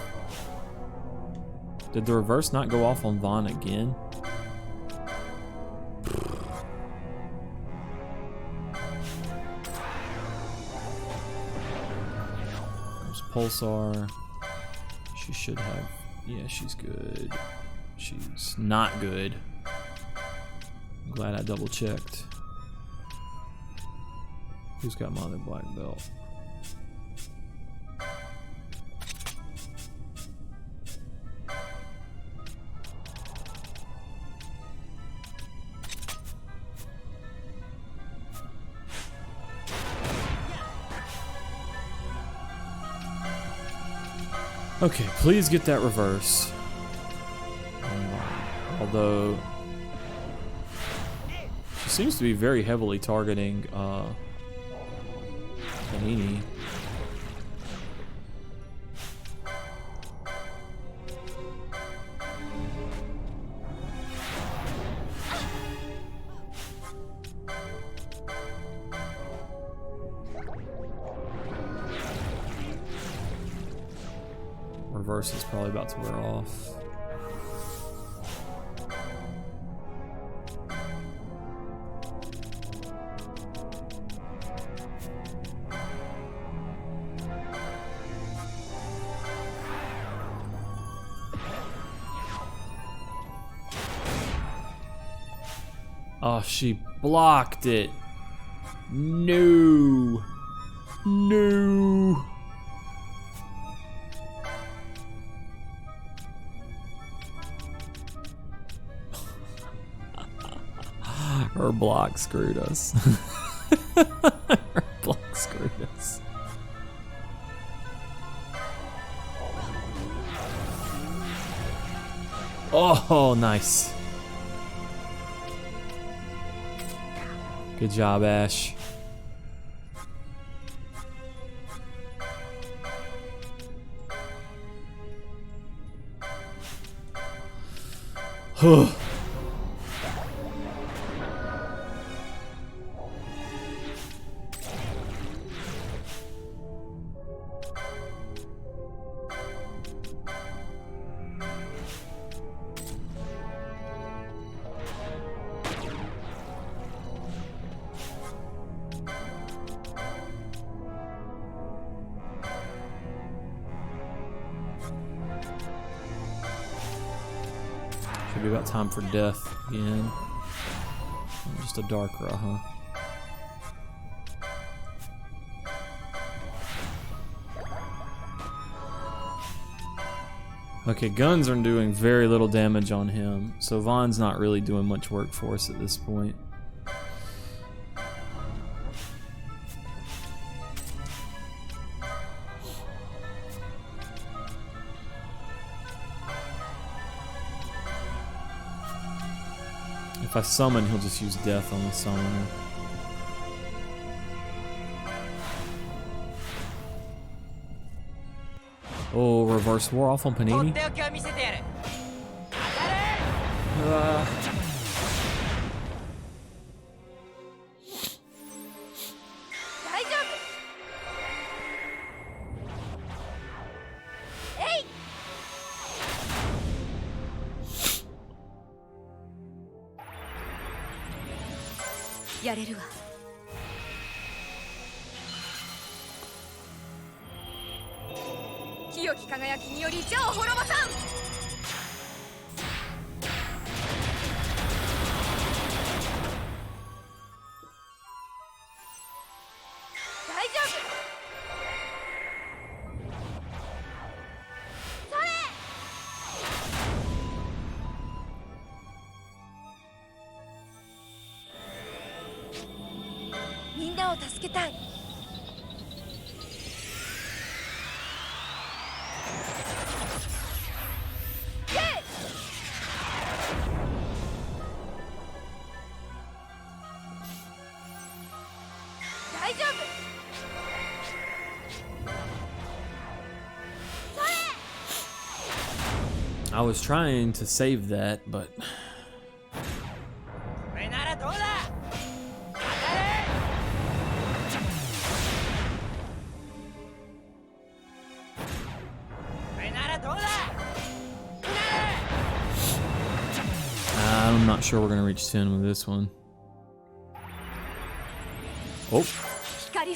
Did the reverse not go off on Vaughn again? There's Pulsar. She should have. Yeah, she's good. She's not good. I'm glad I double checked. Who's got my other black belt? Okay, please get that reverse. Although she seems to be very heavily targeting Panini. Reverse is probably about to wear off. Oh, she blocked it. No. No. Her block screwed us. Her block screwed us. Oh, nice. Good job, Ash. Should be about time for death again. Just a Darkra, huh? Okay, guns are doing very little damage on him, so Vaughn's not really doing much work for us at this point. If I summon, he'll just use death on the summoner. Oh, reverse war off on Panini. I was trying to save that, but I'm not sure we're gonna reach 10 with this one. Oh, got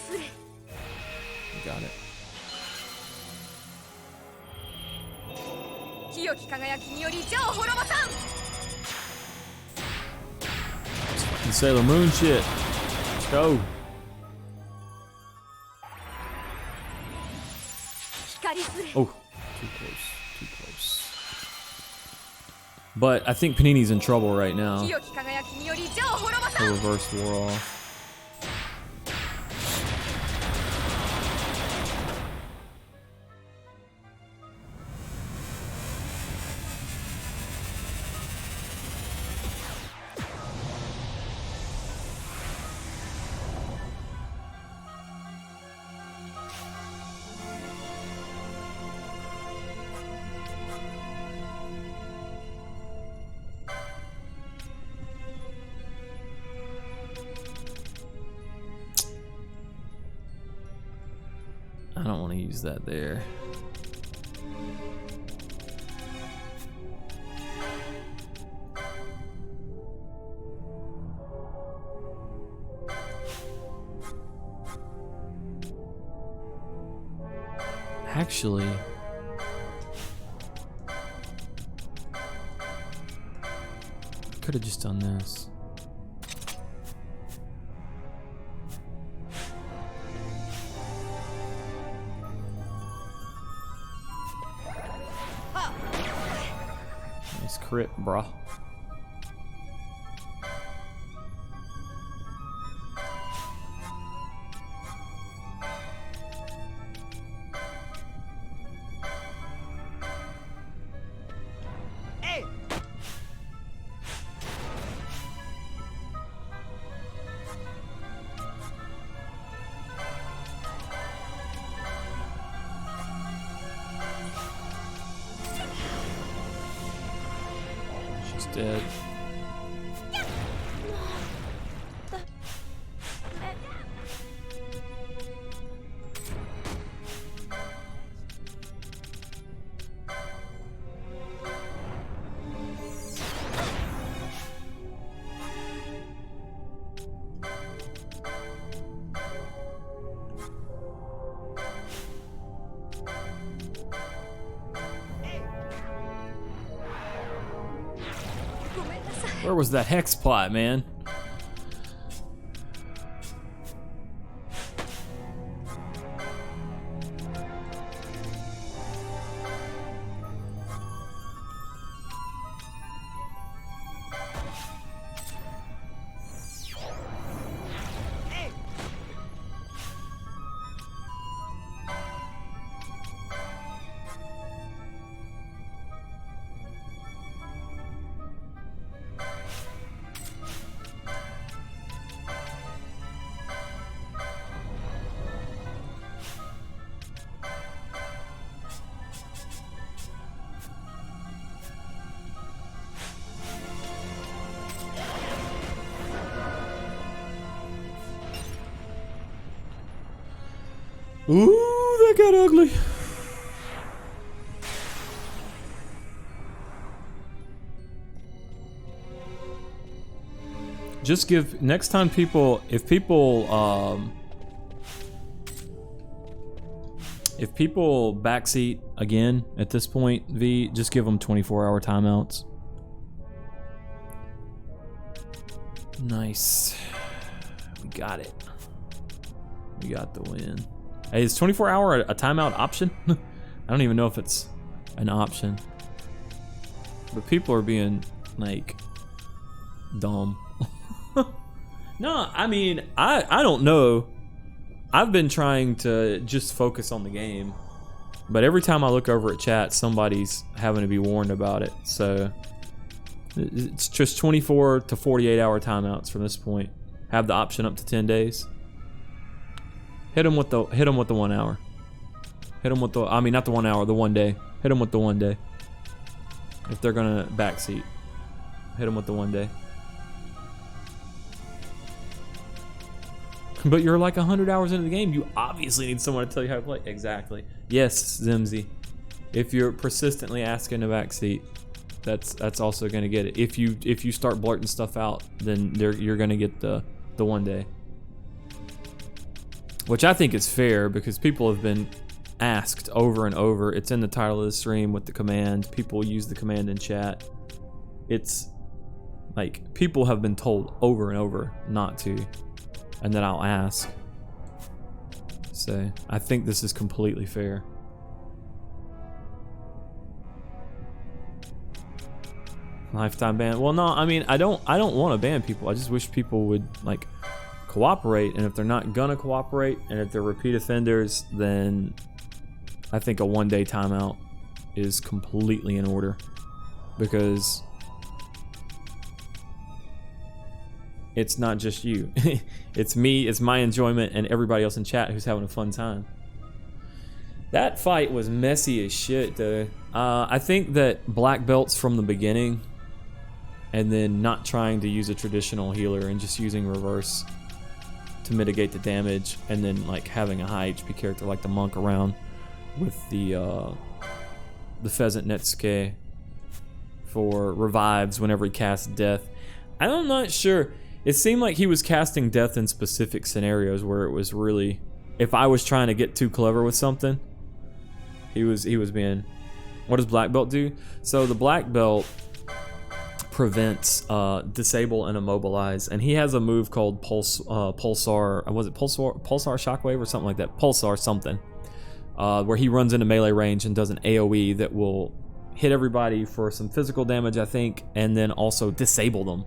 it. Fucking Sailor Moon shit. Let's go. Oh, too close, too close. But I think Panini's in trouble right now. The reverse wore off. I don't want to use that there. Actually, I could have just done this. Nice crit, bruh. She's dead. Where was that hex plot, man? Ooh, that got ugly. Just give, next time people, if people backseat again at this point, V, just give them 24-hour timeouts. Nice. We got it. We got the win. Hey, is 24-hour a timeout option? I don't even know if it's an option. But people are being, like, dumb. No, I mean, I don't know. I've been trying to just focus on the game. But every time I look over at chat, somebody's having to be warned about it. So, it's just 24 to 48-hour timeouts from this point. Have the option up to 10 days. Hit him with the 1 hour. Hit him with the, I mean, not the 1 hour, the 1 day. Hit him with the 1 day. if they're gonna backseat. Hit them with the 1 day. But you're like 100 hours into the game. You obviously need someone to tell you how to play. Exactly. Yes, Zimzy. If you're persistently asking to backseat, that's also gonna get it. If you start blurting stuff out, then you're gonna get the 1 day. Which I think is fair because people have been asked over and over. It's in the title of the stream with the command. People use the command in chat. It's like people have been told over and over not to, and then I'll ask. So I think this is completely fair. Lifetime ban. Well, no, I mean I don't want to ban people. I just wish people would like cooperate, and if they're not gonna cooperate, and if they're repeat offenders, then I think a 1 day timeout is completely in order, because it's not just you. It's me, it's my enjoyment, and everybody else in chat who's having a fun time. That fight was messy as shit, though. I think that black belts from the beginning, and then not trying to use a traditional healer and just using reverse to mitigate the damage, and then like having a high HP character like the monk around with the pheasant Netsuke for revives whenever he casts death. I'm not sure. It seemed like he was casting death in specific scenarios where it was really, if I was trying to get too clever with something, he was being. What does black belt do? So the black belt prevents disable and immobilize, and he has a move called pulsar. Was it pulsar shockwave or something like that? Pulsar something, where he runs into melee range and does an AOE that will hit everybody for some physical damage, I think, and then also disable them.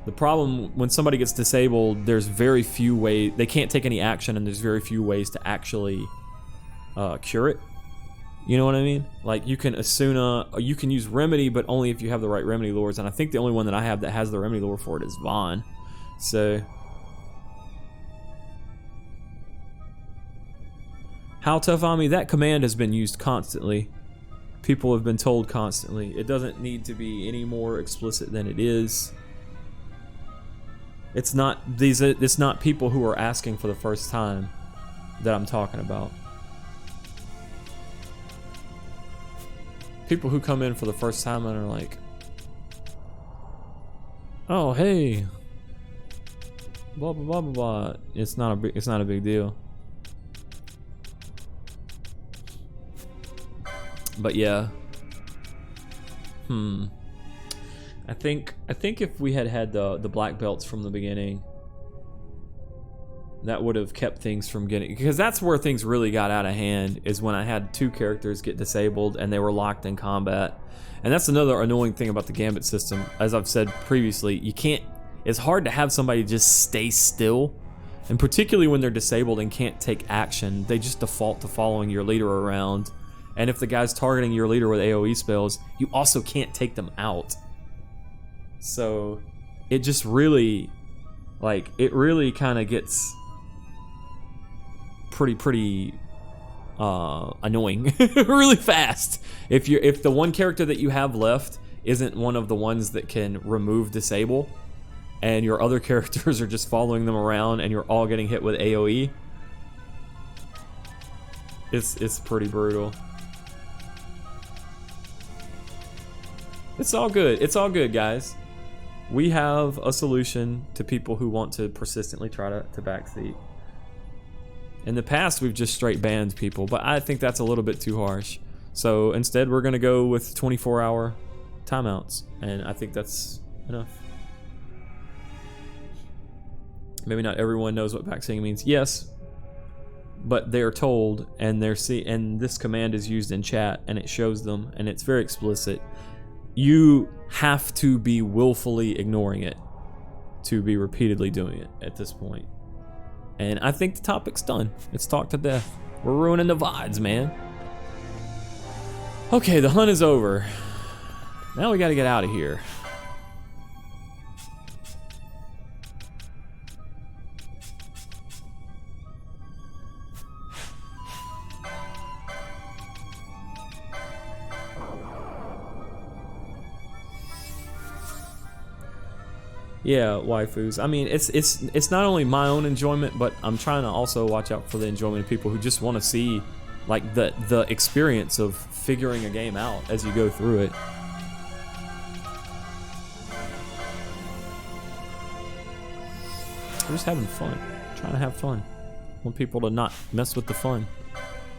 The problem when somebody gets disabled, there's very few ways, they can't take any action, and there's very few ways to actually cure it. You know what I mean? Like you can Asuna, you can use remedy, but only if you have the right remedy lures, and I think the only one that I have that has the remedy lure for it is Vaughn. So how tough on me? That command has been used constantly. People have been told constantly. It doesn't need to be any more explicit than it is. It's not it's not people who are asking for the first time that I'm talking about. People who come in for the first time and are like, "Oh, hey, blah blah blah blah blah." It's not a big deal. But yeah, I think if we had the black belts from the beginning, that would have kept things from getting, because that's where things really got out of hand, is when I had two characters get disabled and they were locked in combat. And that's another annoying thing about the Gambit system. As I've said previously, it's hard to have somebody just stay still, and particularly when they're disabled and can't take action, they just default to following your leader around. And if the guy's targeting your leader with AoE spells, you also can't take them out. So it just really, like, it really kind of gets pretty annoying really fast. If the one character that you have left isn't one of the ones that can remove disable, and your other characters are just following them around and you're all getting hit with AoE, it's pretty brutal. It's all good. It's all good, guys. We have a solution to people who want to persistently try to backseat. In the past, we've just straight banned people, but I think that's a little bit too harsh. So instead, we're gonna go with 24-hour timeouts, and I think that's enough. Maybe not everyone knows what backseating means. Yes, but they're told, and and this command is used in chat, and it shows them, and it's very explicit. You have to be willfully ignoring it to be repeatedly doing it at this point. And I think the topic's done. It's talked to death. We're ruining the VODs, man. Okay, the hunt is over. Now we gotta get out of here. Yeah, waifus. I mean, it's not only my own enjoyment, but I'm trying to also watch out for the enjoyment of people who just want to see like the experience of figuring a game out as you go through it. We're just having fun. Trying to have fun. Want people to not mess with the fun.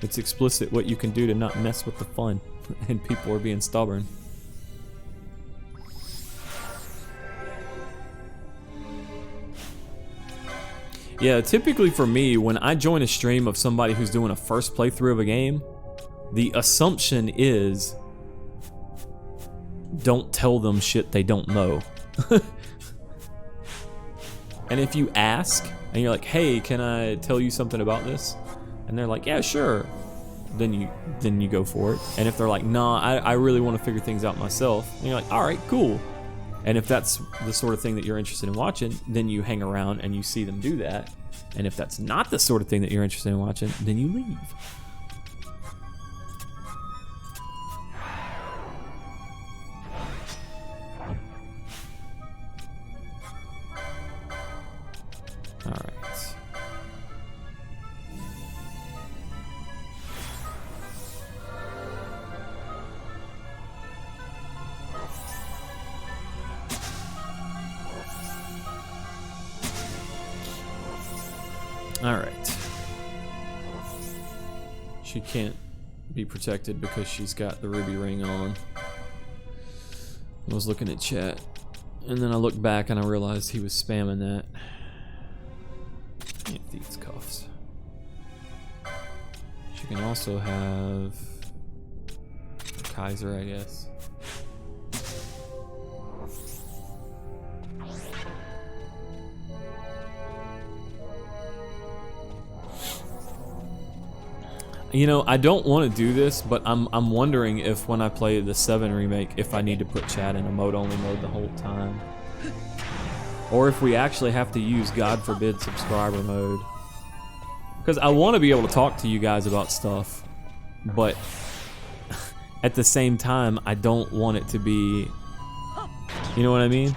It's explicit what you can do to not mess with the fun. And people are being stubborn. Yeah, typically for me, when I join a stream of somebody who's doing a first playthrough of a game, the assumption is don't tell them shit they don't know. And if you ask, and you're like, hey, can I tell you something about this? And they're like, yeah, sure. Then you go for it. And if they're like, nah, I really want to figure things out myself, and you're like, all right, cool. And if that's the sort of thing that you're interested in watching, then you hang around and you see them do that. And if that's not the sort of thing that you're interested in watching, then you leave. All right. Alright. She can't be protected because she's got the ruby ring on. I was looking at chat, and then I looked back and I realized he was spamming that. These cuffs. She can also have Kaiser, I guess. You know, I don't want to do this, but I'm wondering if when I play the 7 remake, if I need to put chat in a mode-only mode the whole time. Or if we actually have to use, God forbid, subscriber mode. Because I want to be able to talk to you guys about stuff, but at the same time, I don't want it to be... You know what I mean?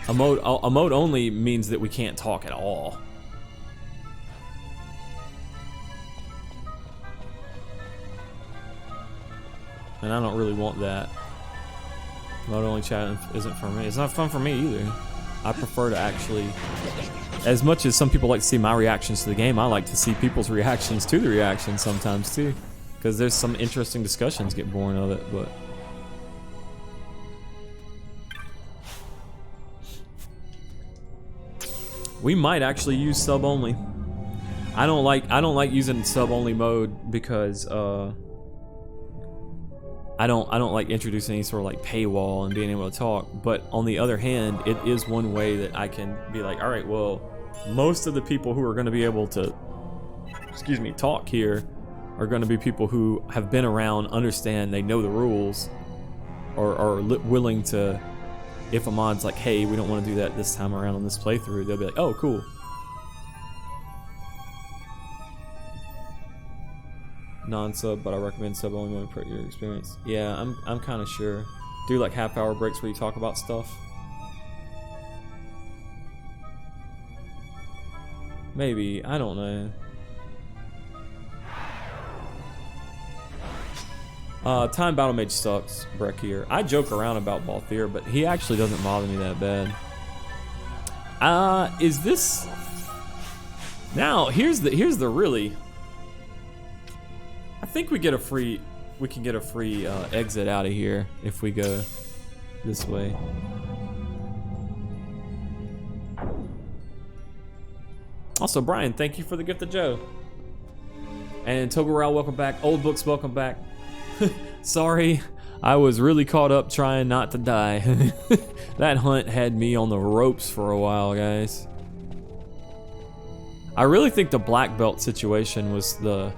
A mode only means that we can't talk at all. And I don't really want that. Mode only chat isn't for me. It's not fun for me either. I prefer to actually, as much as some people like to see my reactions to the game, I like to see people's reactions to the reactions sometimes too. Because there's some interesting discussions get born of it, but... We might actually use sub only. I don't like using sub only mode because I don't like introducing any sort of like paywall and being able to talk. But on the other hand, it is one way that I can be like, all right, well, most of the people who are going to be able to, talk here are going to be people who have been around, understand, they know the rules, or are willing to. If a mod's like, hey, we don't want to do that this time around on this playthrough, they'll be like, oh, cool. Non-sub, but I recommend sub only mode for your experience. Yeah, I'm kind of sure. Do like half-hour breaks where you talk about stuff. Maybe, I don't know. Time Battle Mage sucks, Breck here. I joke around about Balthier, but he actually doesn't bother me that bad. Is this... Now, here's the really... I think we can get a free exit out of here if we go this way. Also, Brian, thank you for the gift of Joe. And Togorao, welcome back. Old Books, welcome back. Sorry, I was really caught up trying not to die. That hunt had me on the ropes for a while, guys. I really think the black belt situation was the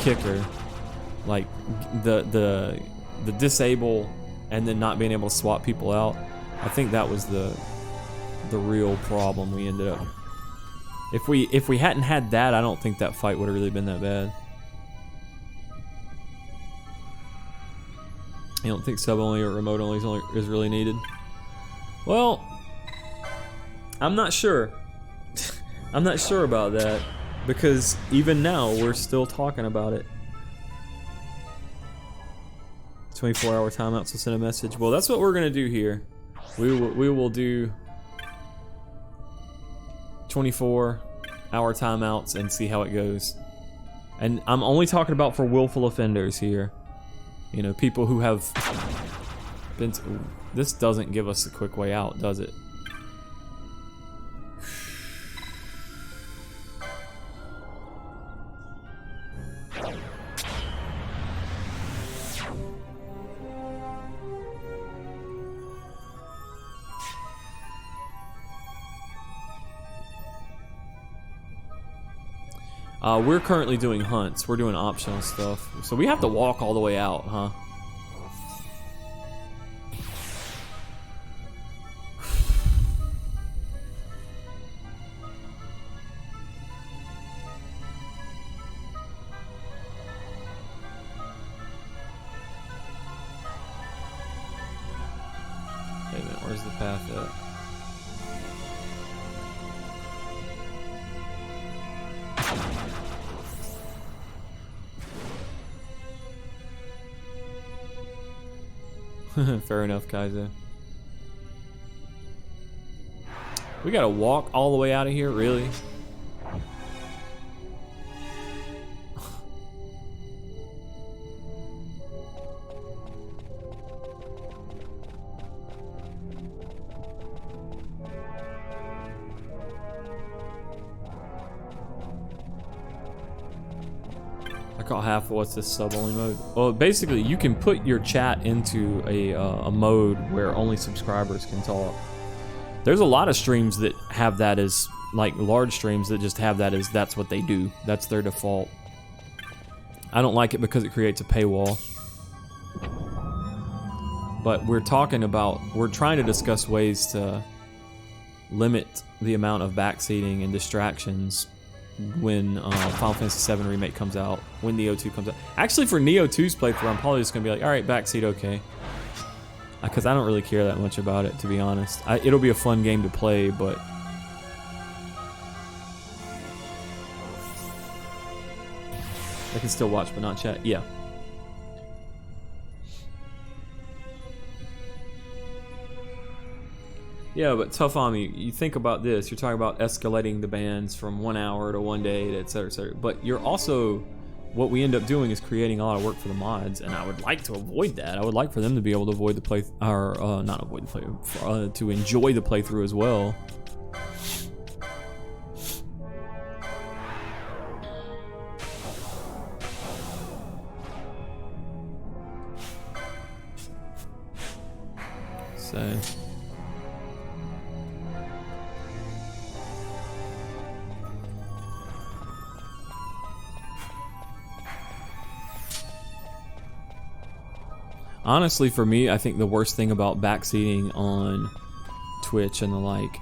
kicker. Like the disable and then not being able to swap people out. I think that was the real problem we ended up. If we hadn't had that, I don't think that fight would have really been that bad. You don't think sub only or remote only is really needed? Well, I'm not sure. I'm not sure about that because even now we're still talking about it. 24-hour timeouts will send a message. Well, that's what we're gonna do here. We will do 24-hour timeouts and see how it goes. And I'm only talking about for willful offenders here. You know, people who have been. Ooh, this doesn't give us a quick way out, does it? We're currently doing hunts. We're doing optional stuff. So we have to walk all the way out, huh? Wait a minute, where's the path at? Fair enough, Kaiser. We gotta walk all the way out of here, really? I call half of what's this sub-only mode. Well, basically, you can put your chat into a mode where only subscribers can talk. There's a lot of streams that have that as, like large streams that just have that as that's what they do. That's their default. I don't like it because it creates a paywall. But we're trying to discuss ways to limit the amount of backseating and distractions when Final Fantasy VII Remake comes out, when Neo 2 comes out. Actually, for Neo 2's playthrough, I'm probably just going to be like, alright, backseat, okay. Because I don't really care that much about it, to be honest. It'll be a fun game to play, but... I can still watch, but not chat. Yeah. Yeah, but Tough Ami, you think about this. You're talking about escalating the bans from 1 hour to 1 day, to et cetera, et cetera. But you're also, what we end up doing is creating a lot of work for the mods, and I would like to avoid that. I would like for them to be able to avoid the play, or not avoid the play, to enjoy the playthrough as well. So. Honestly, for me, I think the worst thing about backseating on Twitch and the like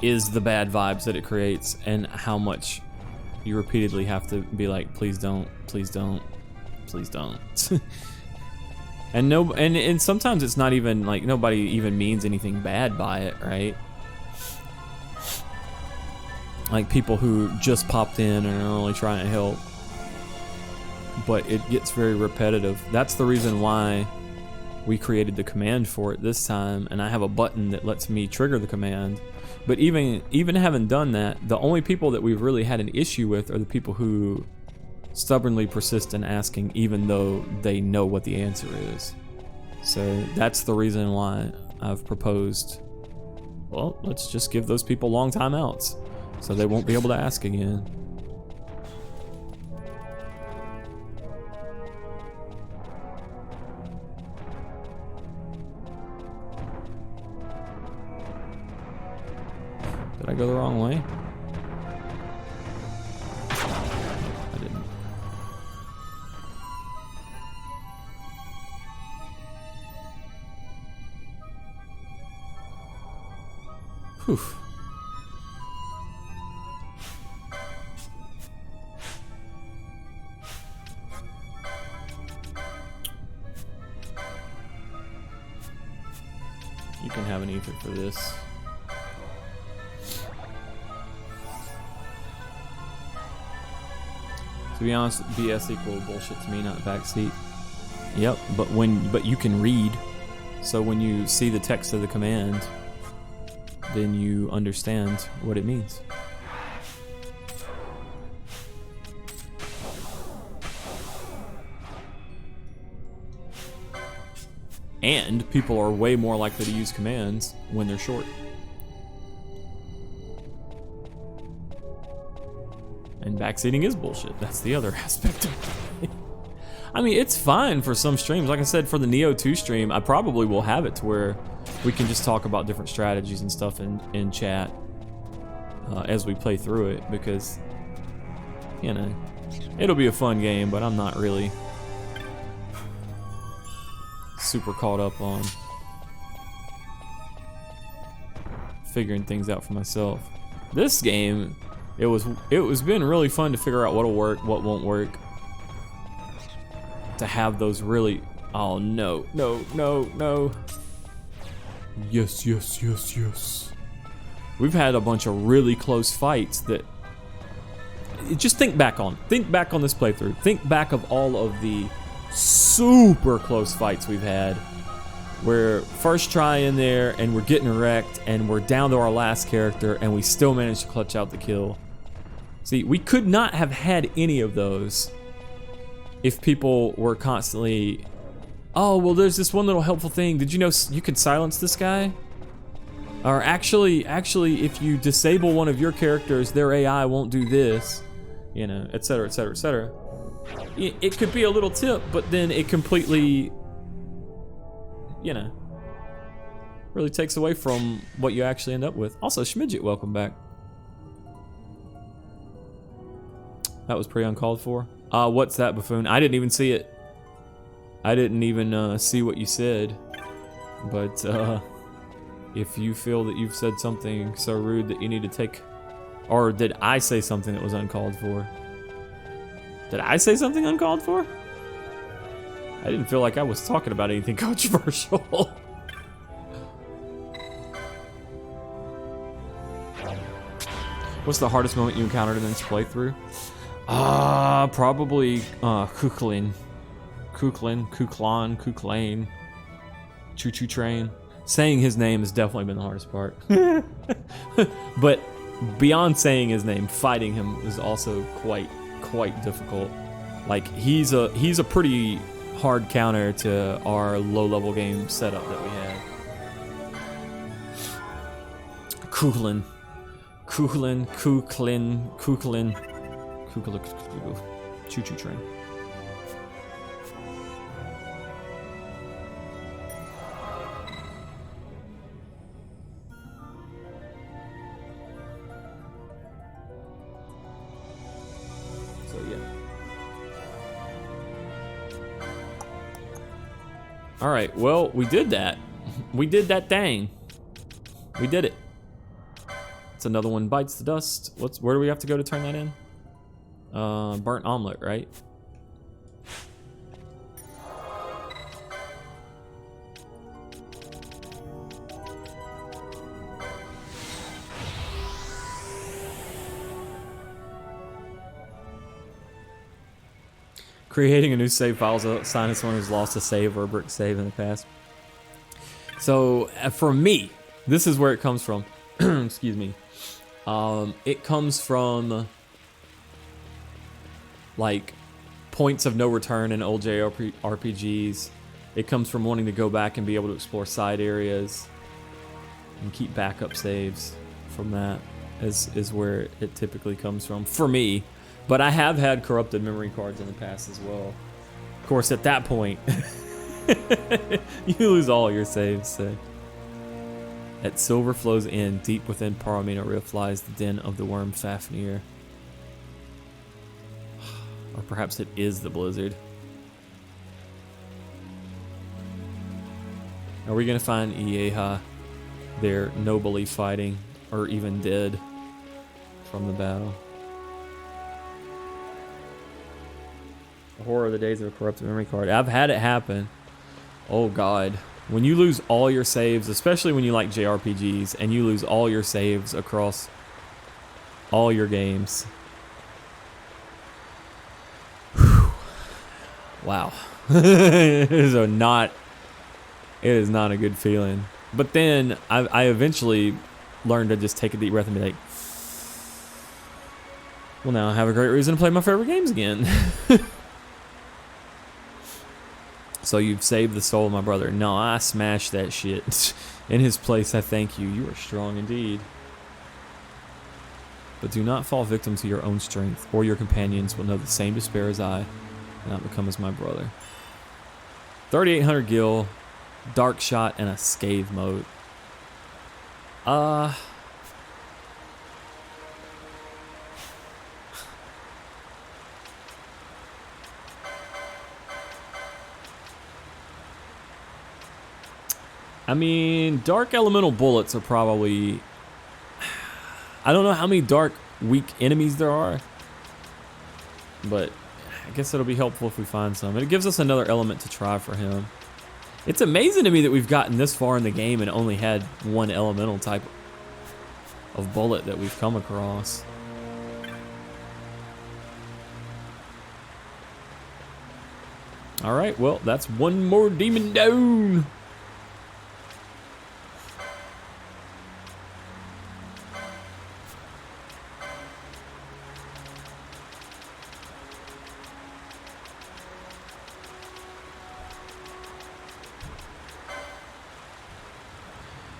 is the bad vibes that it creates and how much you repeatedly have to be like, please don't, please don't, please don't. And sometimes it's not even like nobody even means anything bad by it, right? Like people who just popped in and are only trying to help. But it gets very repetitive. That's the reason why we created the command for it this time, and I have a button that lets me trigger the command. But even having done that, the only people that we've really had an issue with are the people who stubbornly persist in asking even though they know what the answer is. So that's the reason why I've proposed, well, let's just give those people long timeouts so they won't be able to ask again. Did I go the wrong way? I didn't. Whew. for this. To be honest, BS equal bullshit to me, not backseat. Yep, but you can read. So when you see the text of the command, then you understand what it means. And people are way more likely to use commands when they're short. And backseating is bullshit. That's the other aspect of it. I mean, it's fine for some streams. Like I said, for the Neo 2 stream, I probably will have it to where we can just talk about different strategies and stuff in chat as we play through it, because, you know, it'll be a fun game, but I'm not really super caught up on figuring things out for myself. This game, it was been really fun to figure out what'll work, what won't work. To have those really, oh no. Yes. We've had a bunch of really close fights that, just think back on this playthrough. Think back of all of the super close fights we've had, where first try in there and we're getting wrecked and we're down to our last character and we still managed to clutch out the kill. See, we could not have had any of those if people were constantly, oh, well, there's this one little helpful thing. Did you know you can silence this guy? Or actually, if you disable one of your characters, their AI won't do this, you know, etc., etc., etc. It could be a little tip, but then it completely, you know, really takes away from what you actually end up with. Also, Schmidget, welcome back. That was pretty uncalled for. What's that, buffoon? I didn't even see it. I didn't even see what you said. But if you feel that you've said something so rude that you need to take, or did I say something that was uncalled for? Did I say something uncalled for? I didn't feel like I was talking about anything controversial. What's the hardest moment you encountered in this playthrough? Probably Kuklin, Choo Choo Train. Saying his name has definitely been the hardest part. But beyond saying his name, fighting him is also quite difficult. Like, he's a pretty hard counter to our low-level game setup that we had. Kuklin. Choo Choo Train. So yeah. All right. Well, we did that. We did that thing. We did it. It's another one bites the dust. Where do we have to go to turn that in? Burnt omelet, right? Creating a new save file is a sign of someone who's lost a save or a brick save in the past. So for me, this is where it comes from. Excuse me. It comes from like points of no return in old JRPGs. It comes from wanting to go back and be able to explore side areas and keep backup saves from that is where it typically comes from for me. But I have had corrupted memory cards in the past as well. Of course, at that point, you lose all your saves. So. At Silver Flow's End, deep within Paramino Rift, lies the den of the worm Fafnir. Or perhaps it is the blizzard. Are we gonna find Ieha there nobly fighting, or even dead from the battle? The horror of the days of a corrupted memory card. I've had it happen. Oh God. When you lose all your saves, especially when you like JRPGs, and you lose all your saves across all your games. Whew. Wow. It is not a good feeling. But then I eventually learned to just take a deep breath and be like, well, now I have a great reason to play my favorite games again. So you've saved the soul of my brother. No, I smashed that shit. In his place, I thank you. You are strong indeed. But do not fall victim to your own strength, or your companions will know the same despair as I, and not become as my brother. 3,800 gil, dark shot, and a scathe mode. I mean, dark elemental bullets are probably... I don't know how many dark weak enemies there are, but I guess it'll be helpful if we find some. And it gives us another element to try for him. It's amazing to me that we've gotten this far in the game and only had one elemental type of bullet that we've come across. Alright, well, that's one more demon down.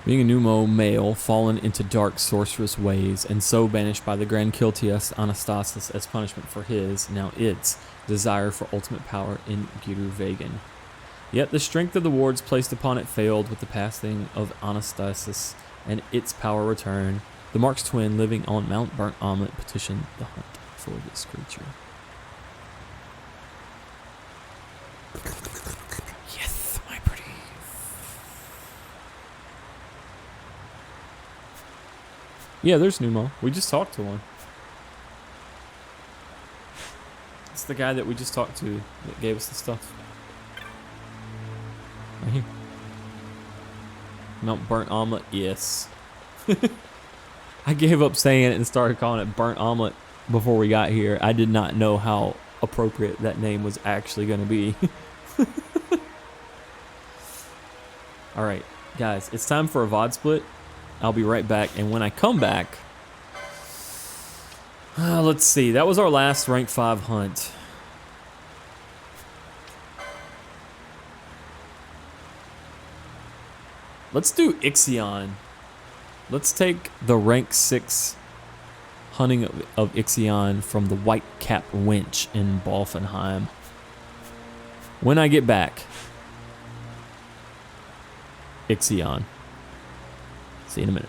Being a Numo male, fallen into dark sorceress ways, and so banished by the Grand Kiltias Anastasis as punishment for his, now its, desire for ultimate power in Giru Vegan. Yet the strength of the wards placed upon it failed with the passing of Anastasis, and its power returned. The Mark's twin, living on Mount Burnt Omelet, petitioned the hunt for this creature. Yes, my pretty. Yeah, there's Numo. We just talked to one. It's the guy that we just talked to that gave us the stuff. Right here. Mount Burnt Omelet, yes. I gave up saying it and started calling it Burnt Omelet before we got here. I did not know how appropriate that name was actually going to be. Alright, guys, it's time for a VOD split. I'll be right back, and when I come back, let's see, that was our last rank 5 hunt. Let's do Ixion. Let's take the rank 6 hunting of Ixion from the White Cap Wench in Balfenheim. When I get back, Ixion. See you in a minute.